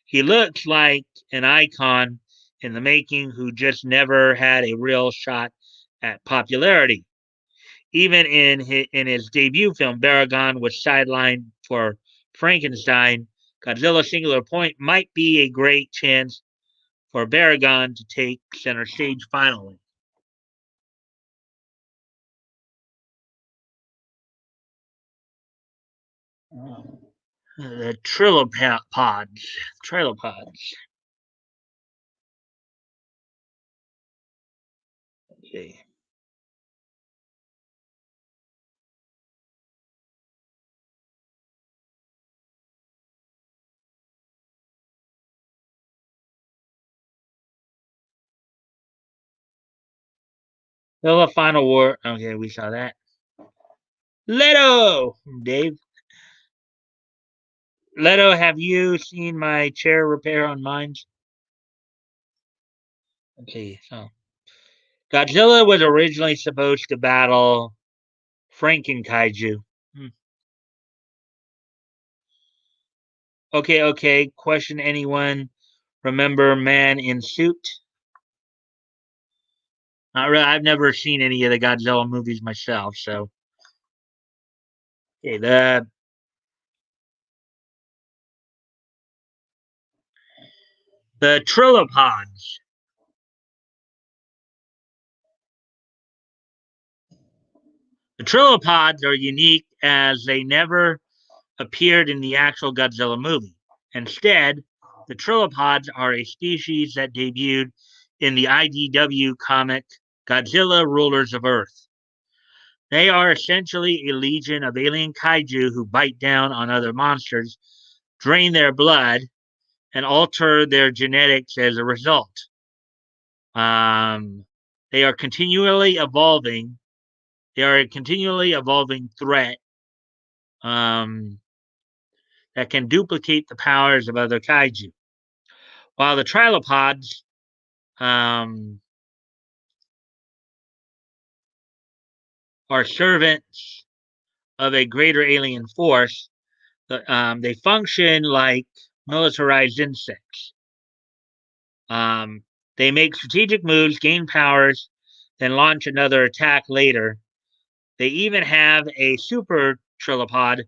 He looks like an icon in the making who just never had a real shot at popularity. Even in his debut film, Baragon was sidelined for Frankenstein. Godzilla Singular Point might be a great chance for Baragon to take center stage finally. The Trilopods. Trilopods. Okay. The final war. Okay, we saw that. Leto! Dave. Leto, have you seen my chair repair on mines? Okay, so Godzilla was originally supposed to battle Frankenkaiju. Hmm. Okay, okay. Question anyone remember Man in Suit? Not really. I've never seen any of the Godzilla movies myself, so okay, the Trilopods. The Trilopods are unique as they never appeared in the actual Godzilla movie. Instead, the Trilopods are a species that debuted in the IDW comic Godzilla Rulers of Earth. They are essentially a legion of alien kaiju who bite down on other monsters, drain their blood, and alter their genetics as a result. Um, they are continually evolving. They are a continually evolving threat um, that can duplicate the powers of other kaiju. While the trilopods um, are servants of a greater alien force, they function like militarized insects. Um, they make strategic moves, gain powers, then launch another attack later. They even have a super trilopod,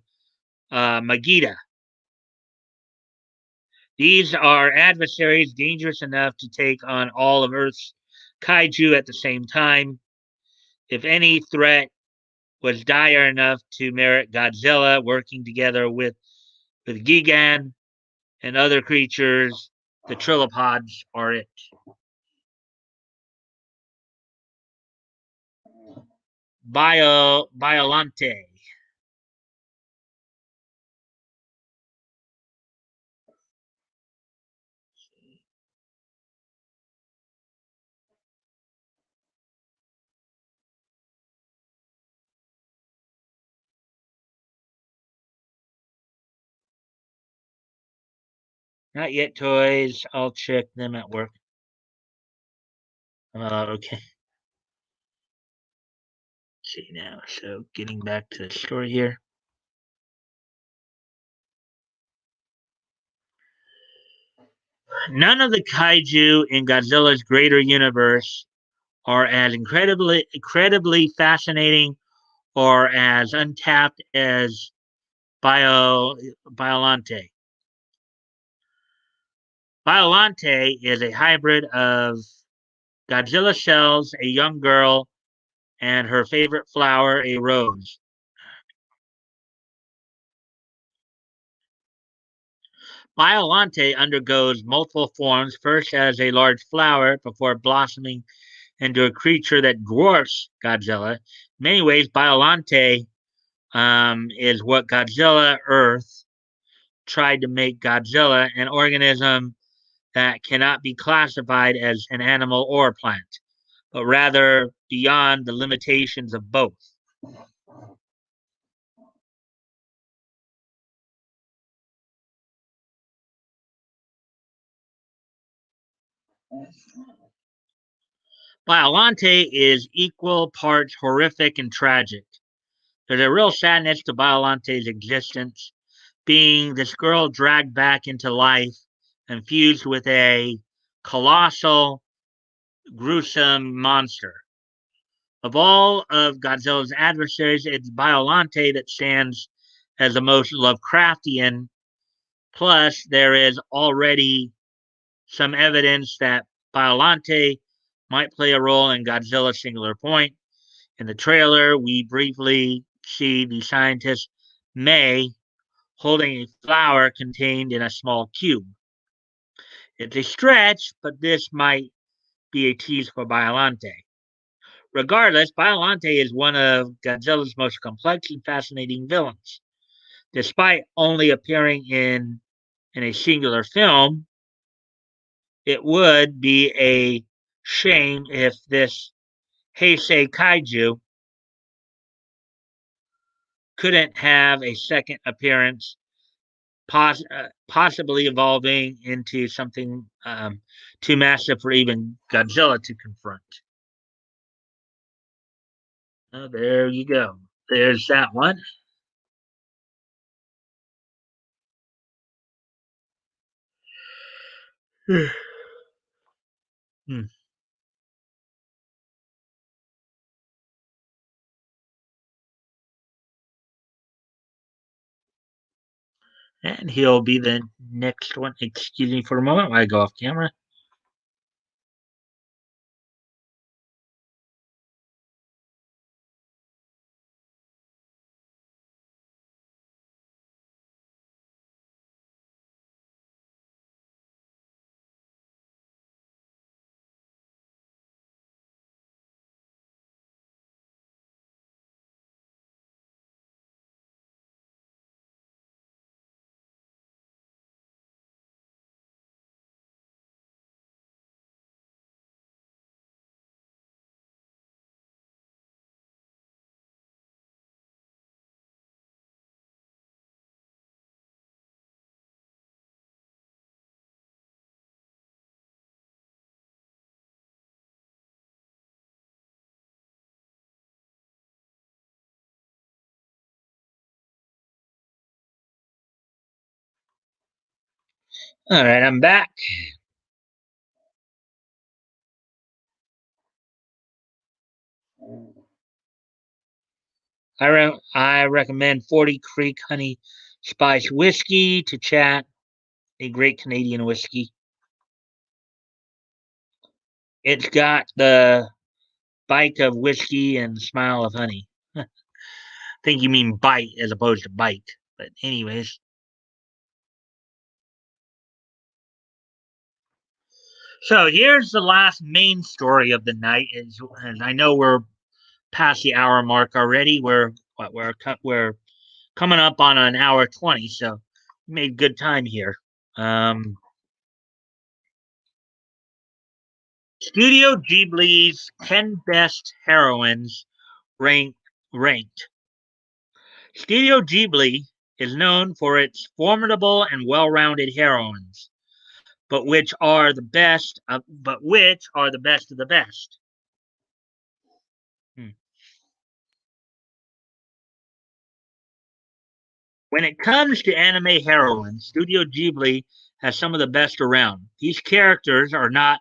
Magita. These are adversaries dangerous enough to take on all of Earth's kaiju at the same time. If any threat was dire enough to merit Godzilla working together with Gigan and other creatures, the trilopods are it. Biolante. Not yet toys. I'll check them at work. Okay. Let's see now. So getting back to the story here. None of the kaiju in Godzilla's greater universe are as incredibly fascinating or as untapped as Biolante. Biolante is a hybrid of Godzilla shells, a young girl, and her favorite flower, a rose. Biolante undergoes multiple forms, first as a large flower before blossoming into a creature that dwarfs Godzilla. In many ways, Biolante is what Godzilla Earth tried to make Godzilla, an organism that cannot be classified as an animal or a plant, but rather beyond the limitations of both. Biolante is equal parts horrific and tragic. There's a real sadness to Biolante's existence, being this girl dragged back into life and fused with a colossal, gruesome monster. Of all of Godzilla's adversaries, it's Biolante that stands as the most Lovecraftian. Plus, there is already some evidence that Biolante might play a role in Godzilla's Singular Point. In the trailer, we briefly see the scientist May holding a flower contained in a small cube. It's a stretch, but this might be a tease for Biolante. Regardless, Biolante is one of Godzilla's most complex and fascinating villains. Despite only appearing in a singular film, it would be a shame if this Heisei Kaiju couldn't have a second appearance, possibly evolving into something too massive for even Godzilla to confront. Oh, there you go. There's that one. Hmm. And he'll be the next one. Excuse me for a moment while I go off camera. All right, I'm back. I recommend 40 Creek Honey Spice Whiskey to chat, a great Canadian whiskey. It's got the bite of whiskey and smile of honey. I think you mean bite as opposed to bite. But anyways, so here's the last main story of the night. And I know we're past the hour mark already. We're coming up on an hour 20, so we made good time here. Um, Studio Ghibli's 10 best heroines ranked ranked. Studio Ghibli is known for its formidable and well-rounded heroines, but which are the best of the best. Hmm. When it comes to anime heroines, Studio Ghibli has some of the best around. These characters are not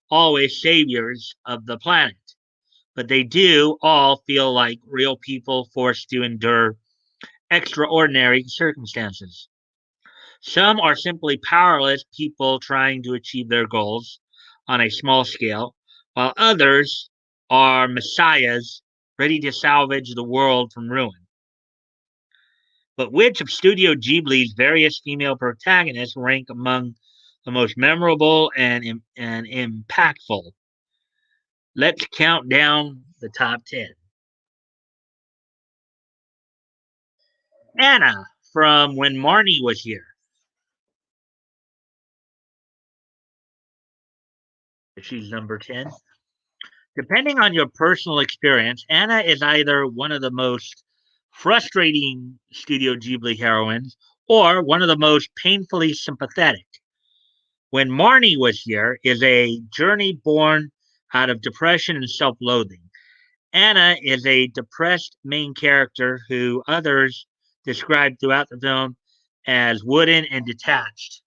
always saviors of the planet, but they do all feel like real people forced to endure extraordinary circumstances. Some are simply powerless people trying to achieve their goals on a small scale, while others are messiahs ready to salvage the world from ruin. But which of Studio Ghibli's various female protagonists rank among the most memorable and impactful? Let's count down the top 10. Anna from When Marnie Was Here. She's number 10. Depending on your personal experience, Anna is either one of the most frustrating Studio Ghibli heroines or one of the most painfully sympathetic. When Marnie Was Here is a journey born out of depression and self loathing. Anna is a depressed main character who others describe throughout the film as wooden and detached.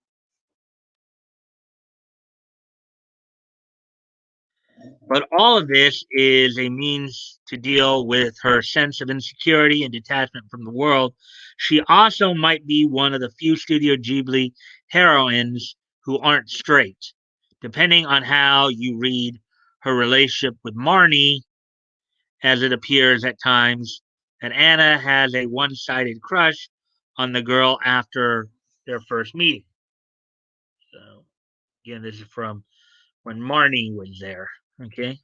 But all of this is a means to deal with her sense of insecurity and detachment from the world. She also might be one of the few Studio Ghibli heroines who aren't straight. Depending on how you read her relationship with Marnie, as it appears at times that Anna has a one sided crush on the girl after their first meeting. So, again, this is from when Marnie was there. Okay.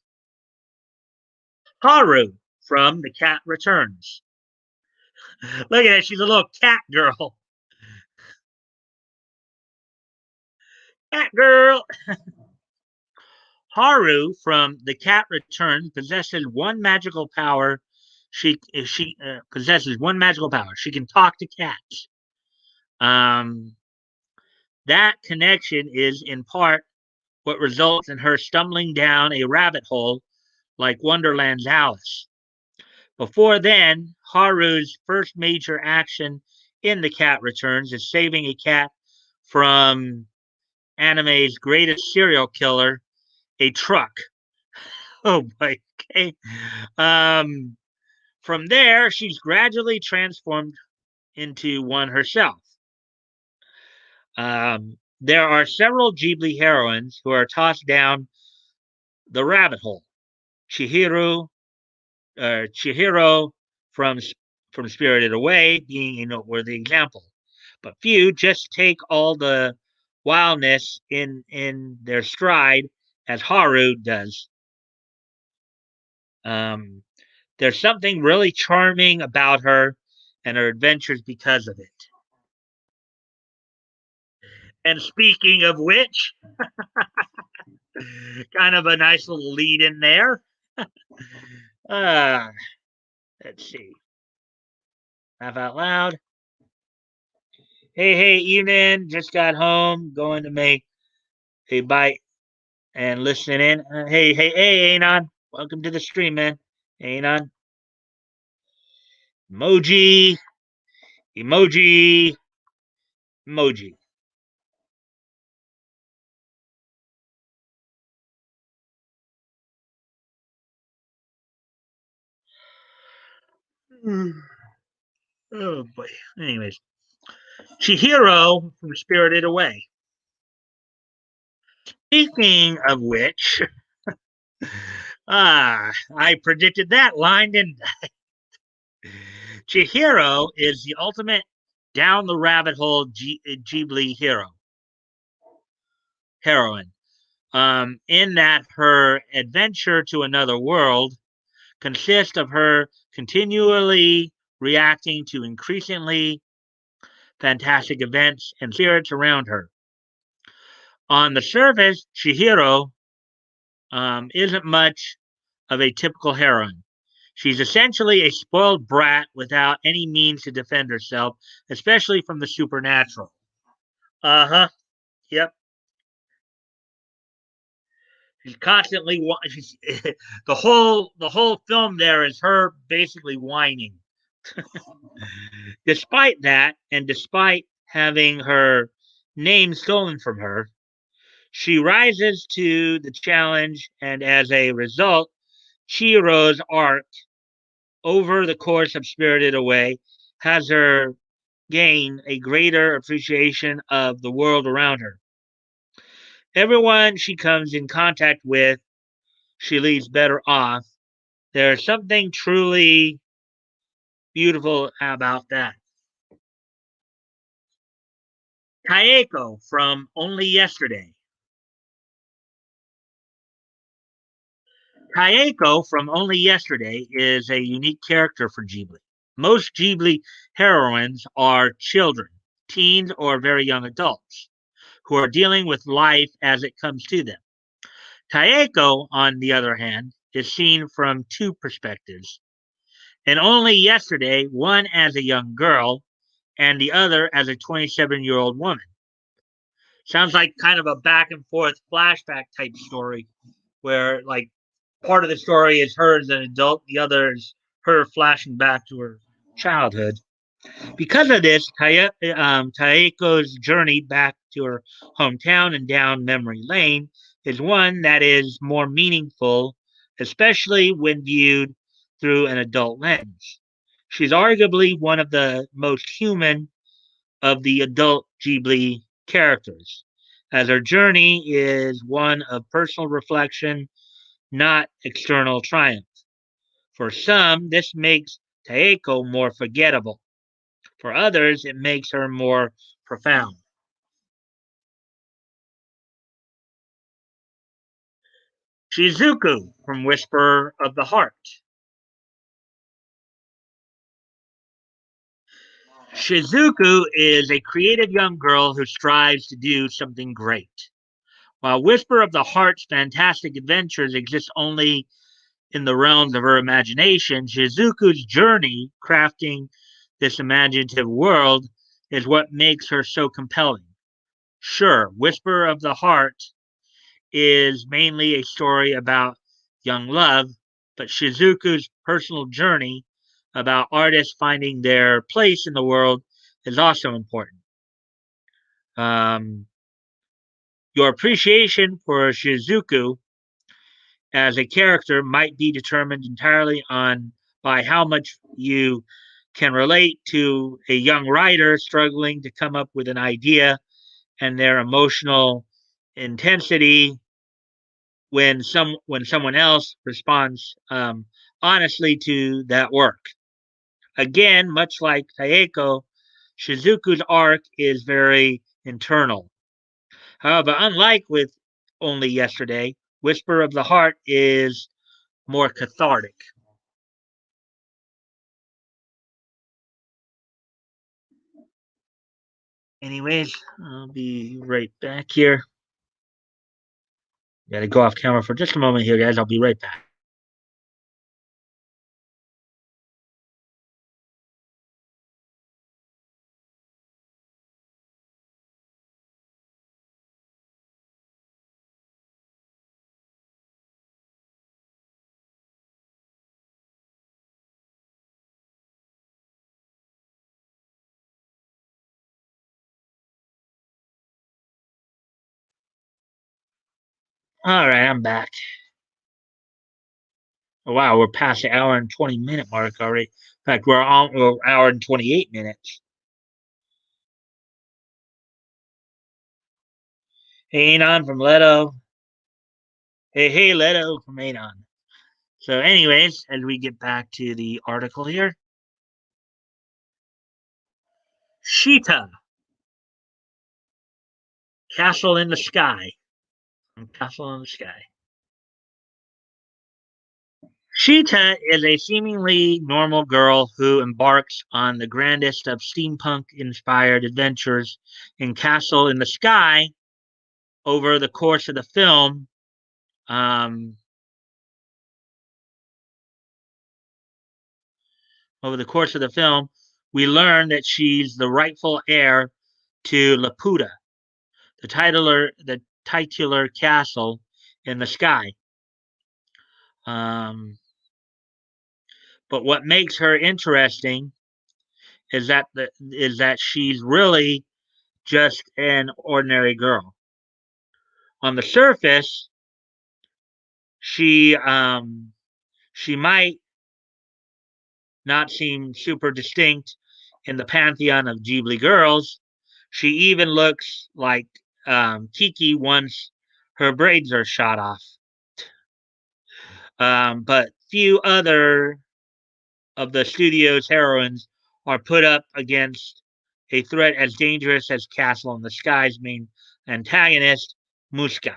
Haru from The Cat Returns. Look at that. She's a little cat girl. Cat girl. Haru from The Cat Returns possesses one magical power. She possesses one magical power. She can talk to cats. Um, that connection is in part what results in her stumbling down a rabbit hole like Wonderland's Alice. Before then, Haru's first major action in The Cat Returns is saving a cat from anime's greatest serial killer, a truck. Oh boy. Okay. Um, from there, she's gradually transformed into one herself. There are several Ghibli heroines who are tossed down the rabbit hole. Chihiro, Chihiro from from Spirited Away being a noteworthy example, but few just take all the wildness in their stride as Haru does. Um, there's something really charming about her and her adventures because of it. And speaking of which, kind of a nice little lead in there. Uh, let's see. Laugh out loud. Hey, evening. Just got home. Going to make a bite and listening in. Hey, Anon. Welcome to the stream, man. Anon. Emoji, emoji, emoji. Oh boy. Anyways, Chihiro from Spirited Away. Speaking of which, I predicted that line, didn't I? Chihiro is the ultimate down the rabbit hole Ghibli heroine. In that her adventure to another world consists of her continually reacting to increasingly fantastic events and spirits around her. On the surface, Chihiro isn't much of a typical heroine. She's essentially a spoiled brat without any means to defend herself, especially from the supernatural. Uh huh. Yep. She's constantly she's, the whole film there is her basically whining. Despite that, and despite having her name stolen from her, she rises to the challenge, and as a result, Chihiro's arc over the course of Spirited Away has her gain a greater appreciation of the world around her. Everyone she comes in contact with, she leaves better off. There's something truly beautiful about that. Kayeko from Only Yesterday. Kayako from Only Yesterday is a unique character for Ghibli. Most Ghibli heroines are children, teens, or very young adults who are dealing with life as it comes to them. Kayako, on the other hand, is seen from two perspectives. And Only Yesterday, one as a young girl and the other as a 27-year-old woman. Sounds like kind of a back and forth flashback type story where, like, part of the story is her as an adult, the other is her flashing back to her childhood. Because of this, Taeko's journey back to her hometown and down memory lane is one that is more meaningful, especially when viewed through an adult lens. She's arguably one of the most human of the adult Ghibli characters, as her journey is one of personal reflection, not external triumph. For some, this makes Taeko more forgettable. For others, it makes her more profound. Shizuku from Whisper of the Heart. Shizuku is a creative young girl who strives to do something great. While Whisper of the Heart's fantastic adventures exist only in the realms of her imagination, Shizuku's journey crafting this imaginative world is what makes her so compelling. Sure, Whisper of the Heart is mainly a story about young love, but Shizuku's personal journey about artists finding their place in the world is also important. Um, your appreciation for Shizuku as a character might be determined entirely on by how much you can relate to a young writer struggling to come up with an idea and their emotional intensity when someone else responds honestly to that work. Again, much like Taeko, Shizuku's arc is very internal. However, unlike with Only Yesterday, Whisper of the Heart is more cathartic. Anyways, I'll be right back here. Gotta go off camera for just a moment here, guys. I'll be right back. All right, I'm back. Oh, wow, we're past the hour and 20-minute mark already. In fact, we're on hour and 28 minutes. Hey, Anon from Leto. Hey, Leto from Anon. So, anyways, as we get back to the article here, Sheeta, Castle in the Sky. Castle in the Sky. Sheeta is a seemingly normal girl who embarks on the grandest of steampunk inspired adventures in Castle in the Sky over the course of the film. Um, Over the course of the film, we learn that she's the rightful heir to Laputa, the titular castle in the sky. Um, but what makes her interesting is that she's really just an ordinary girl. On the surface, she she might not seem super distinct in the pantheon of Ghibli girls. She even looks like Kiki once her braids are shot off. But few other of the studio's heroines are put up against a threat as dangerous as Castle in the Sky's main antagonist, Muska.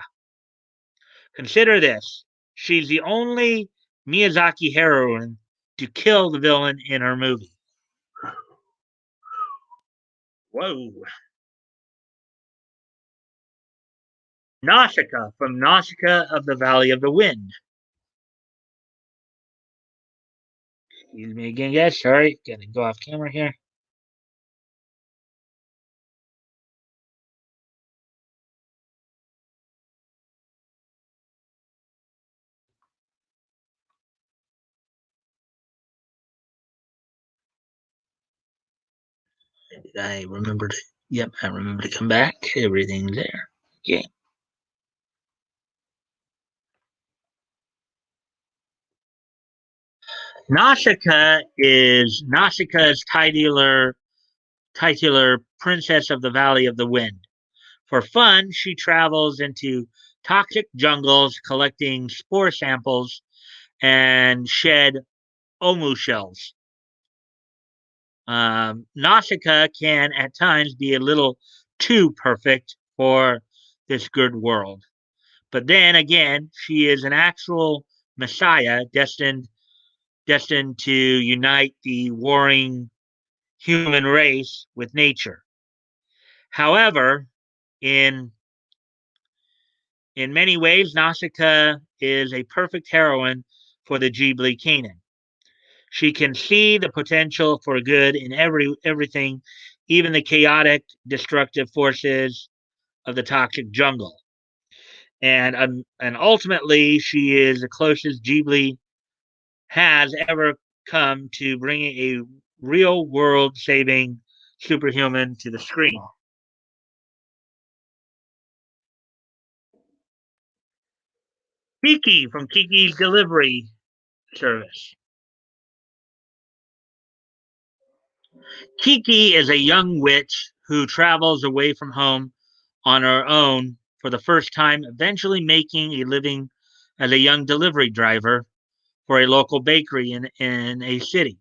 Consider this. She's the only Miyazaki heroine to kill the villain in her movie. Whoa. Nausicaa from Nausicaa of the Valley of the Wind. Excuse me again, guys. Sorry, gotta go off camera here. I remembered. Yep, I remember to come back. Everything's there. Okay. Nausicaa's titular princess of the Valley of the Wind. For fun, she travels into toxic jungles collecting spore samples and shed omu shells. Nausicaa can at times be a little too perfect for this good world. But then again, she is an actual messiah destined to unite the warring human race with nature. However, in in many ways, Nausicaa is a perfect heroine for the Ghibli canon. She can see the potential for good in everything, even the chaotic, destructive forces of the toxic jungle. And ultimately, she is the closest Ghibli has ever come to bringing a real world saving superhuman to the screen. Kiki from Kiki's Delivery Service. Kiki is a young witch who travels away from home on her own for the first time, eventually making a living as a young delivery driver for a local bakery in a city.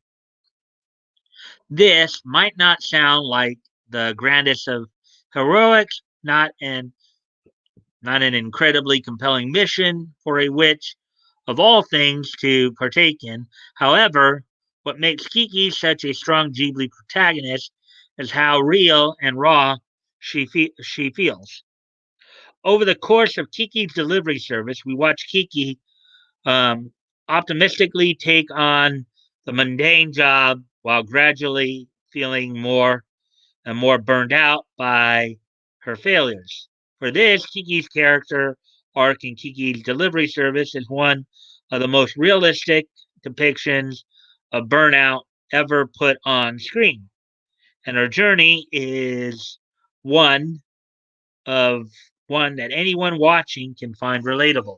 This might not sound like the grandest of heroics, not an incredibly compelling mission for a witch of all things to partake in. However, what makes Kiki such a strong Ghibli protagonist is how real and raw she feels. Over the course of Kiki's delivery service, we watch Kiki um, optimistically take on the mundane job while gradually feeling more and more burned out by her failures. For this, Kiki's character arc in Kiki's delivery service is one of the most realistic depictions of burnout ever put on screen. And her journey is one of one that anyone watching can find relatable.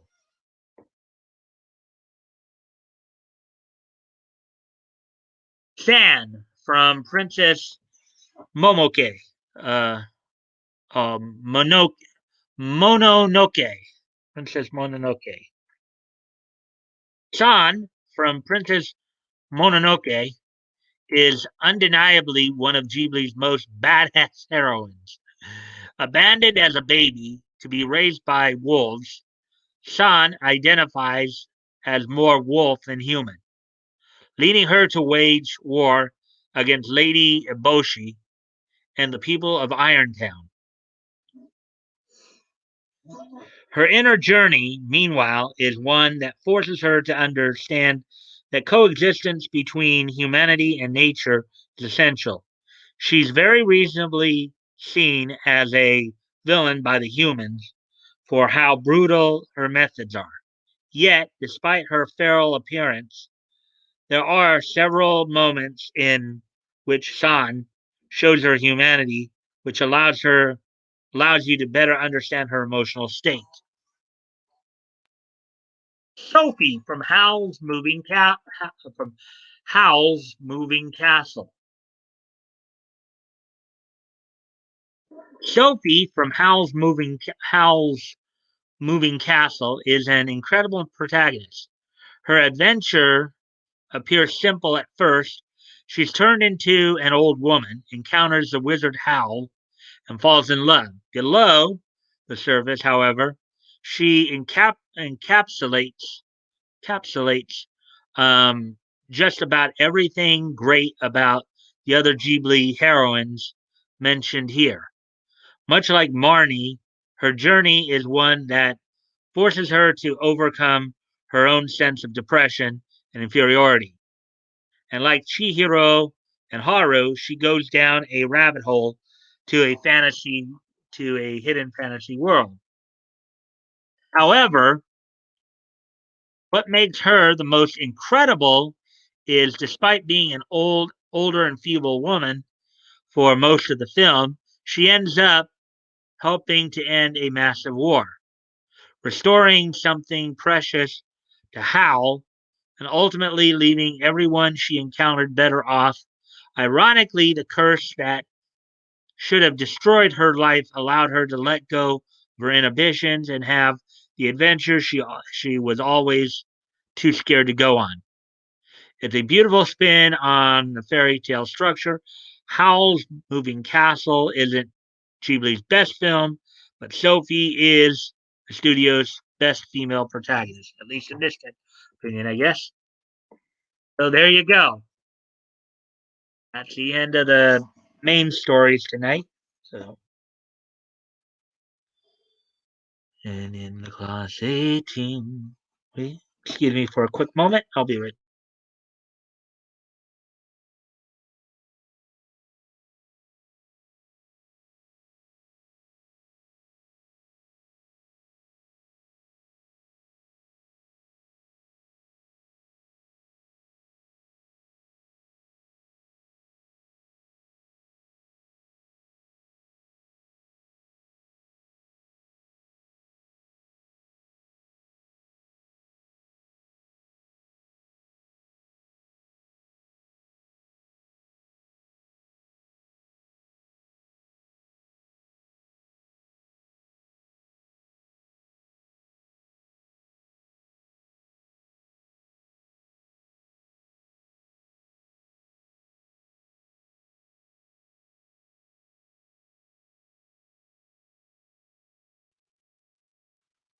San from Princess Momoke, uh, Mononoke, Mononoke, Princess Mononoke. San from Princess Mononoke is undeniably one of Ghibli's most badass heroines. Abandoned as a baby to be raised by wolves, San identifies as more wolf than human, leading her to wage war against Lady Eboshi and the people of Irontown. Her inner journey, meanwhile, is one that forces her to understand that coexistence between humanity and nature is essential. She's very reasonably seen as a villain by the humans for how brutal her methods are. Yet, despite her feral appearance, there are several moments in which San shows her humanity, which allows you to better understand her emotional state. Sophie from Howl's Moving Castle. Sophie from Howl's Moving Castle is an incredible protagonist. Her adventure appears simple at first. She's turned into an old woman, encounters the wizard Howl, and falls in love. Below the surface, however, she encapsulates encapsulates um, just about everything great about the other Ghibli heroines mentioned here. Much like Marnie, her journey is one that forces her to overcome her own sense of depression and inferiority. And like Chihiro and Haru, she goes down a rabbit hole to a fantasy to a hidden fantasy world. However, what makes her the most incredible is despite being an older and feeble woman for most of the film, she ends up helping to end a massive war, restoring something precious to Hal, and ultimately leaving everyone she encountered better off. Ironically, the curse that should have destroyed her life allowed her to let go of her inhibitions and have the adventure she was always too scared to go on. It's a beautiful spin on the fairy tale structure. Howl's Moving Castle isn't Ghibli's best film, but Sophie is the studio's best female protagonist, at least in this opinion, I guess. So there you go. That's the end of the main stories tonight. So, and in the class 18, wait, excuse me for a quick moment. I'll be right.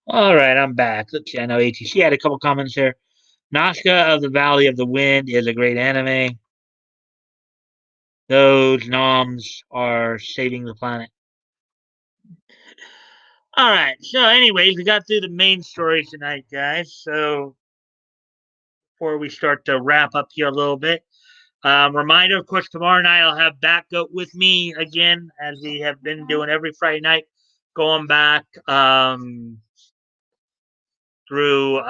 All right, I'm back. Let's see. I know ATC had a couple comments here. Nazca of the Valley of the Wind is a great anime. Those noms are saving the planet. All right. So, anyways, we got through the main story tonight, guys. So, before we start to wrap up here a little bit, reminder, of course, tomorrow night I'll have Backgoat with me again, as we have been doing every Friday night, going back through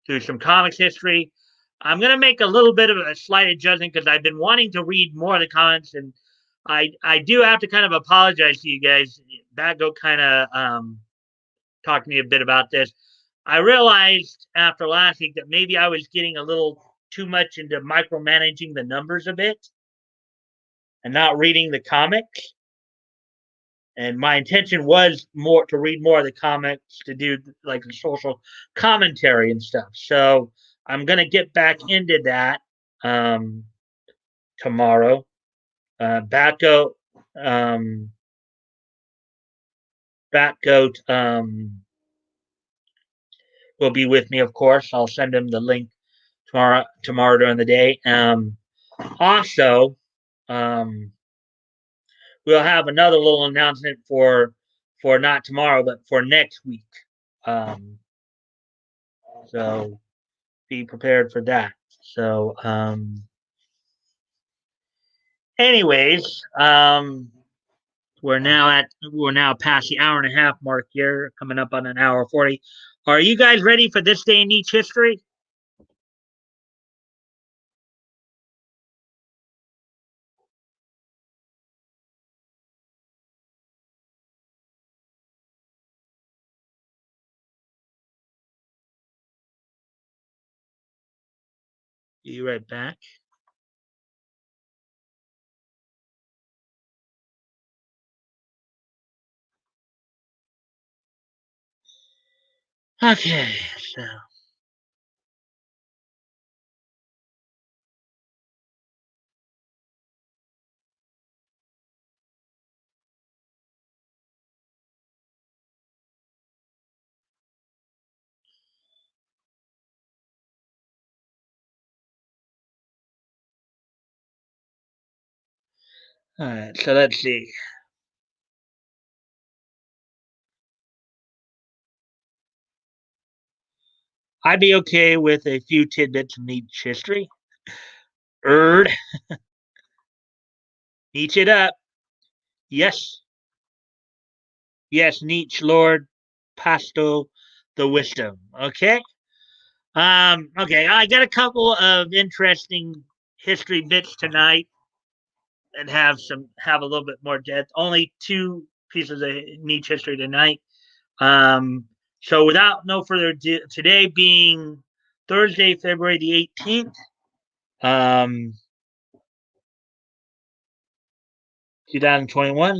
through some comics history. I'm gonna make a little bit of a slight adjustment because I've been wanting to read more of the comics, and I do have to kind of apologize to you guys. Bago kind of talked to me a bit about this. I realized after last week that maybe I was getting a little too much into micromanaging the numbers a bit and not reading the comics. And my intention was more to read more of the comics to do like the social commentary and stuff. So I'm gonna get back into that um, tomorrow. Batgoat, um, Batgoat will be with me, of course. I'll send him the link tomorrow during the day. Also, um, we'll have another little announcement for not tomorrow, but for next week. Um, so be prepared for that. So, anyways, we're now past the hour and a half mark here, coming up on an hour 40. Are you guys ready for this day in each history? Be right back. Okay, so All right, so let's see. I'd be okay with a few tidbits of Nietzsche history. Erd, Nietzsche it up. Yes, yes, Nietzsche, Lord Pasto, the wisdom. Okay. Okay, I got a couple of interesting history bits tonight and have a little bit more depth. Only two pieces of Nietzsche history tonight. Um, so without no further ado, today being Thursday, February the 18th, um, 2021.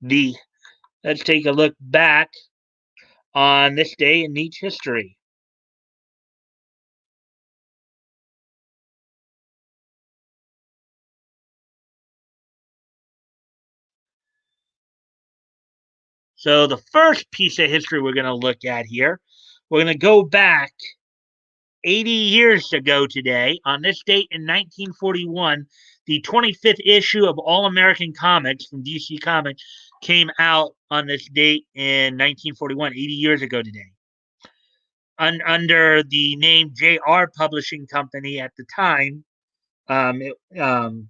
The Let's take a look back on this day in Nietzsche history. So the first piece of history we're going to look at here, we're going to go back 80 years ago today. On this date in 1941, the 25th issue of All American Comics from DC Comics came out on this date in 1941, 80 years ago today. Under the name JR Publishing Company at the time, um, it, um,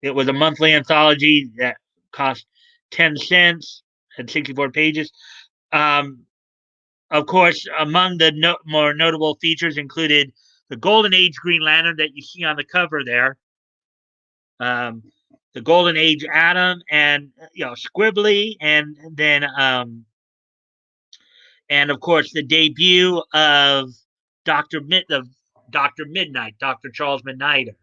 it was a monthly anthology that cost 10 cents, had 64 pages. Um, Of course, among the more notable features included the Golden Age Green Lantern that you see on the cover there, um, the Golden Age Atom, and Squibbly, and of course the debut of Doctor Midnight, Doctor Charles Midnighter.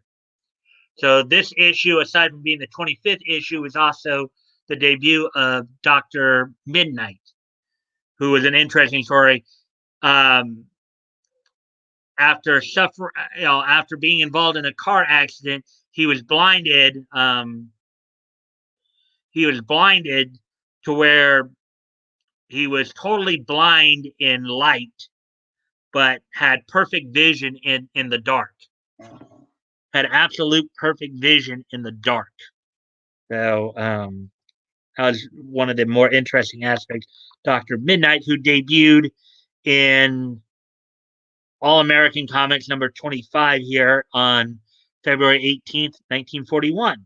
So this issue, aside from being the 25th issue, is also the debut of Doctor Midnight, who was an interesting story. Um, after being involved in a car accident, he was blinded. He was blinded to where he was totally blind in light, but had perfect vision in the dark. Had absolute perfect vision in the dark. So that was one of the more interesting aspects. Doctor Midnight, who debuted in All American Comics number 25 here on February 18th, 1941.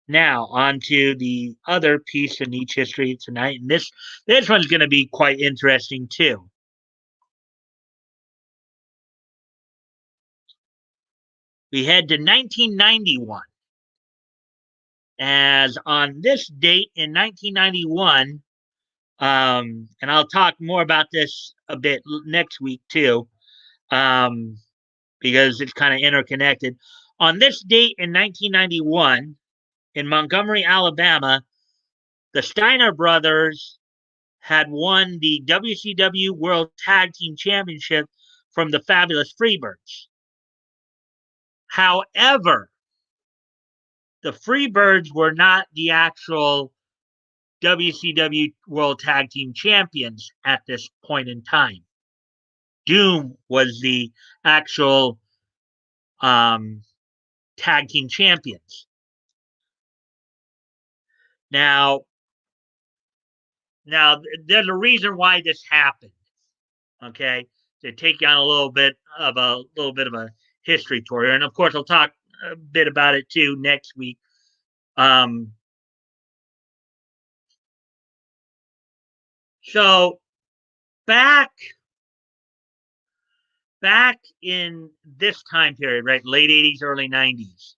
Now, on to the other piece of Nietzsche history tonight. And this one's going to be quite interesting, too. We head to 1991. As on this date in 1991, and I'll talk more about this a bit next week, too, um, because it's kind of interconnected. On this date in 1991, in Montgomery, Alabama, the Steiner brothers had won the WCW World Tag Team Championship from the Fabulous Freebirds. However, the Freebirds were not the actual WCW World Tag Team Champions at this point in time. Doom was the actual um, tag team champions. Now, now there's a reason why this happened. Okay, to take you on a little bit of a history tour, and of course, I'll talk a bit about it too next week. Um, so back back in this time period, right, late '80s, early '90s,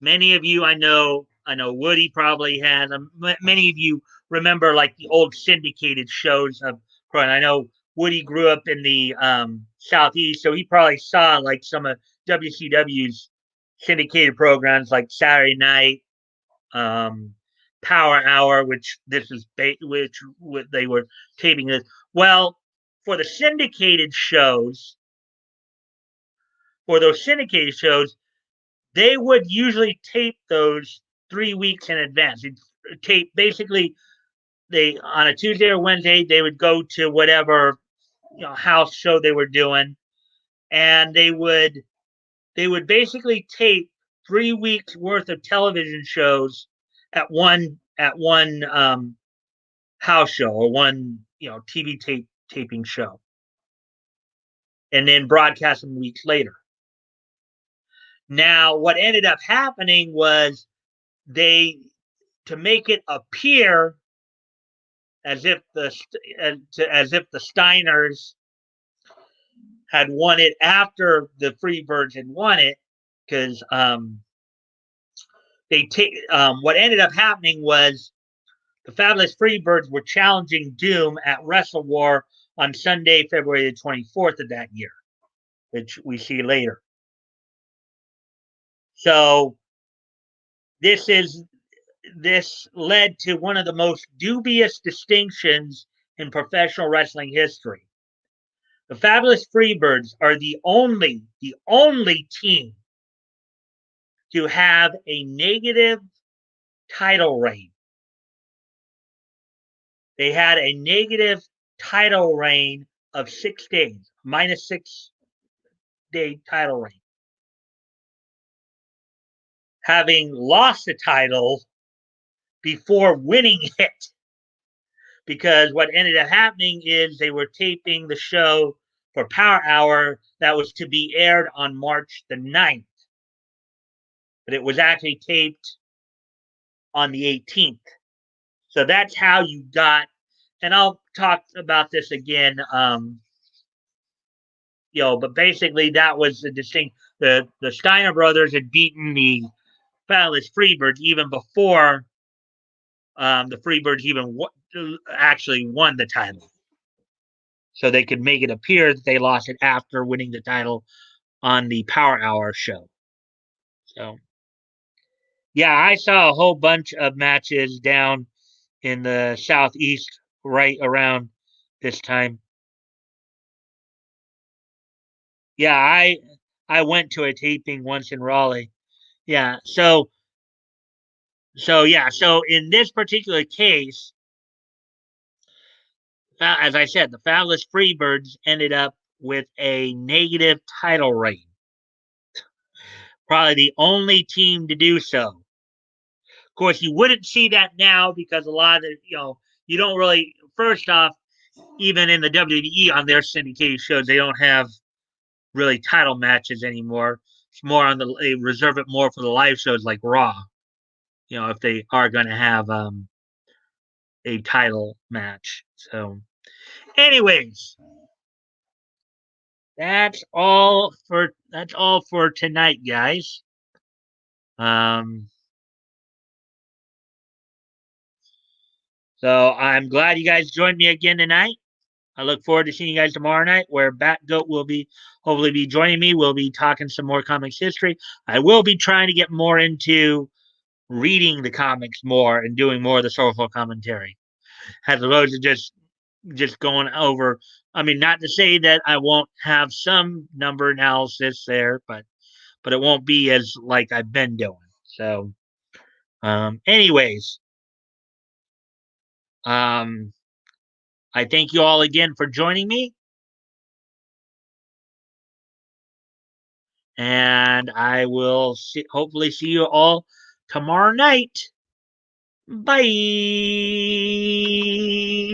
many of you I know Woody probably has. Many of you remember like the old syndicated shows of. And I know Woody grew up in the southeast, so he probably saw like some of WCW's syndicated programs like Saturday Night, um, Power Hour, which they were taping this. Well, for the syndicated shows, for those syndicated shows, they would usually tape those 3 weeks in advance. Tape basically they on a Tuesday or Wednesday they would go to whatever house show they were doing, and they would basically tape 3 weeks worth of television shows at one house show or one TV taping show, and then broadcast them weeks later. Now, what ended up happening was they to make it appear as if the Steiners had won it after the Freebirds had won it, because what ended up happening was the Fabulous Freebirds were challenging Doom at Wrestle War on Sunday, February the 24th of that year, which we see later. So this led to one of the most dubious distinctions in professional wrestling history. The Fabulous Freebirds are the only team to have a negative title reign. They had a negative title reign of 6 days, minus 6-day title reign. Having lost the title before winning it, because what ended up happening is they were taping the show for Power Hour that was to be aired on March the 9th. But it was actually taped on the 18th. So that's how you got, and I'll talk about this again, but basically that was the distinct, the Steiner brothers had beaten the Fabulous Freebirds even before the Freebirds even actually won the title. So they could make it appear that they lost it after winning the title on the Power Hour show. So, yeah, I saw a whole bunch of matches down in the Southeast right around this time. Yeah, I went to a taping once in Raleigh. Yeah, so in this particular case, as I said, the Fabulous Freebirds ended up with a negative title reign. Probably the only team to do so. Of course, you wouldn't see that now because a lot of you don't really. First off, even in the WWE on their syndicated shows, they don't have really title matches anymore. It's more they reserve it more for the live shows like Raw. If they are going to have a title match. So, anyways, that's all for tonight, guys. So I'm glad you guys joined me again tonight. I look forward to seeing you guys tomorrow night, where Batgoat will hopefully be joining me. We'll be talking some more comics history. I will be trying to get more into reading the comics more and doing more of the social commentary, as opposed to just going over. I mean, not to say that I won't have some number analysis there, but it won't be as like I've been doing. So, anyways, I thank you all again for joining me. And I will hopefully see you all tomorrow night. Bye.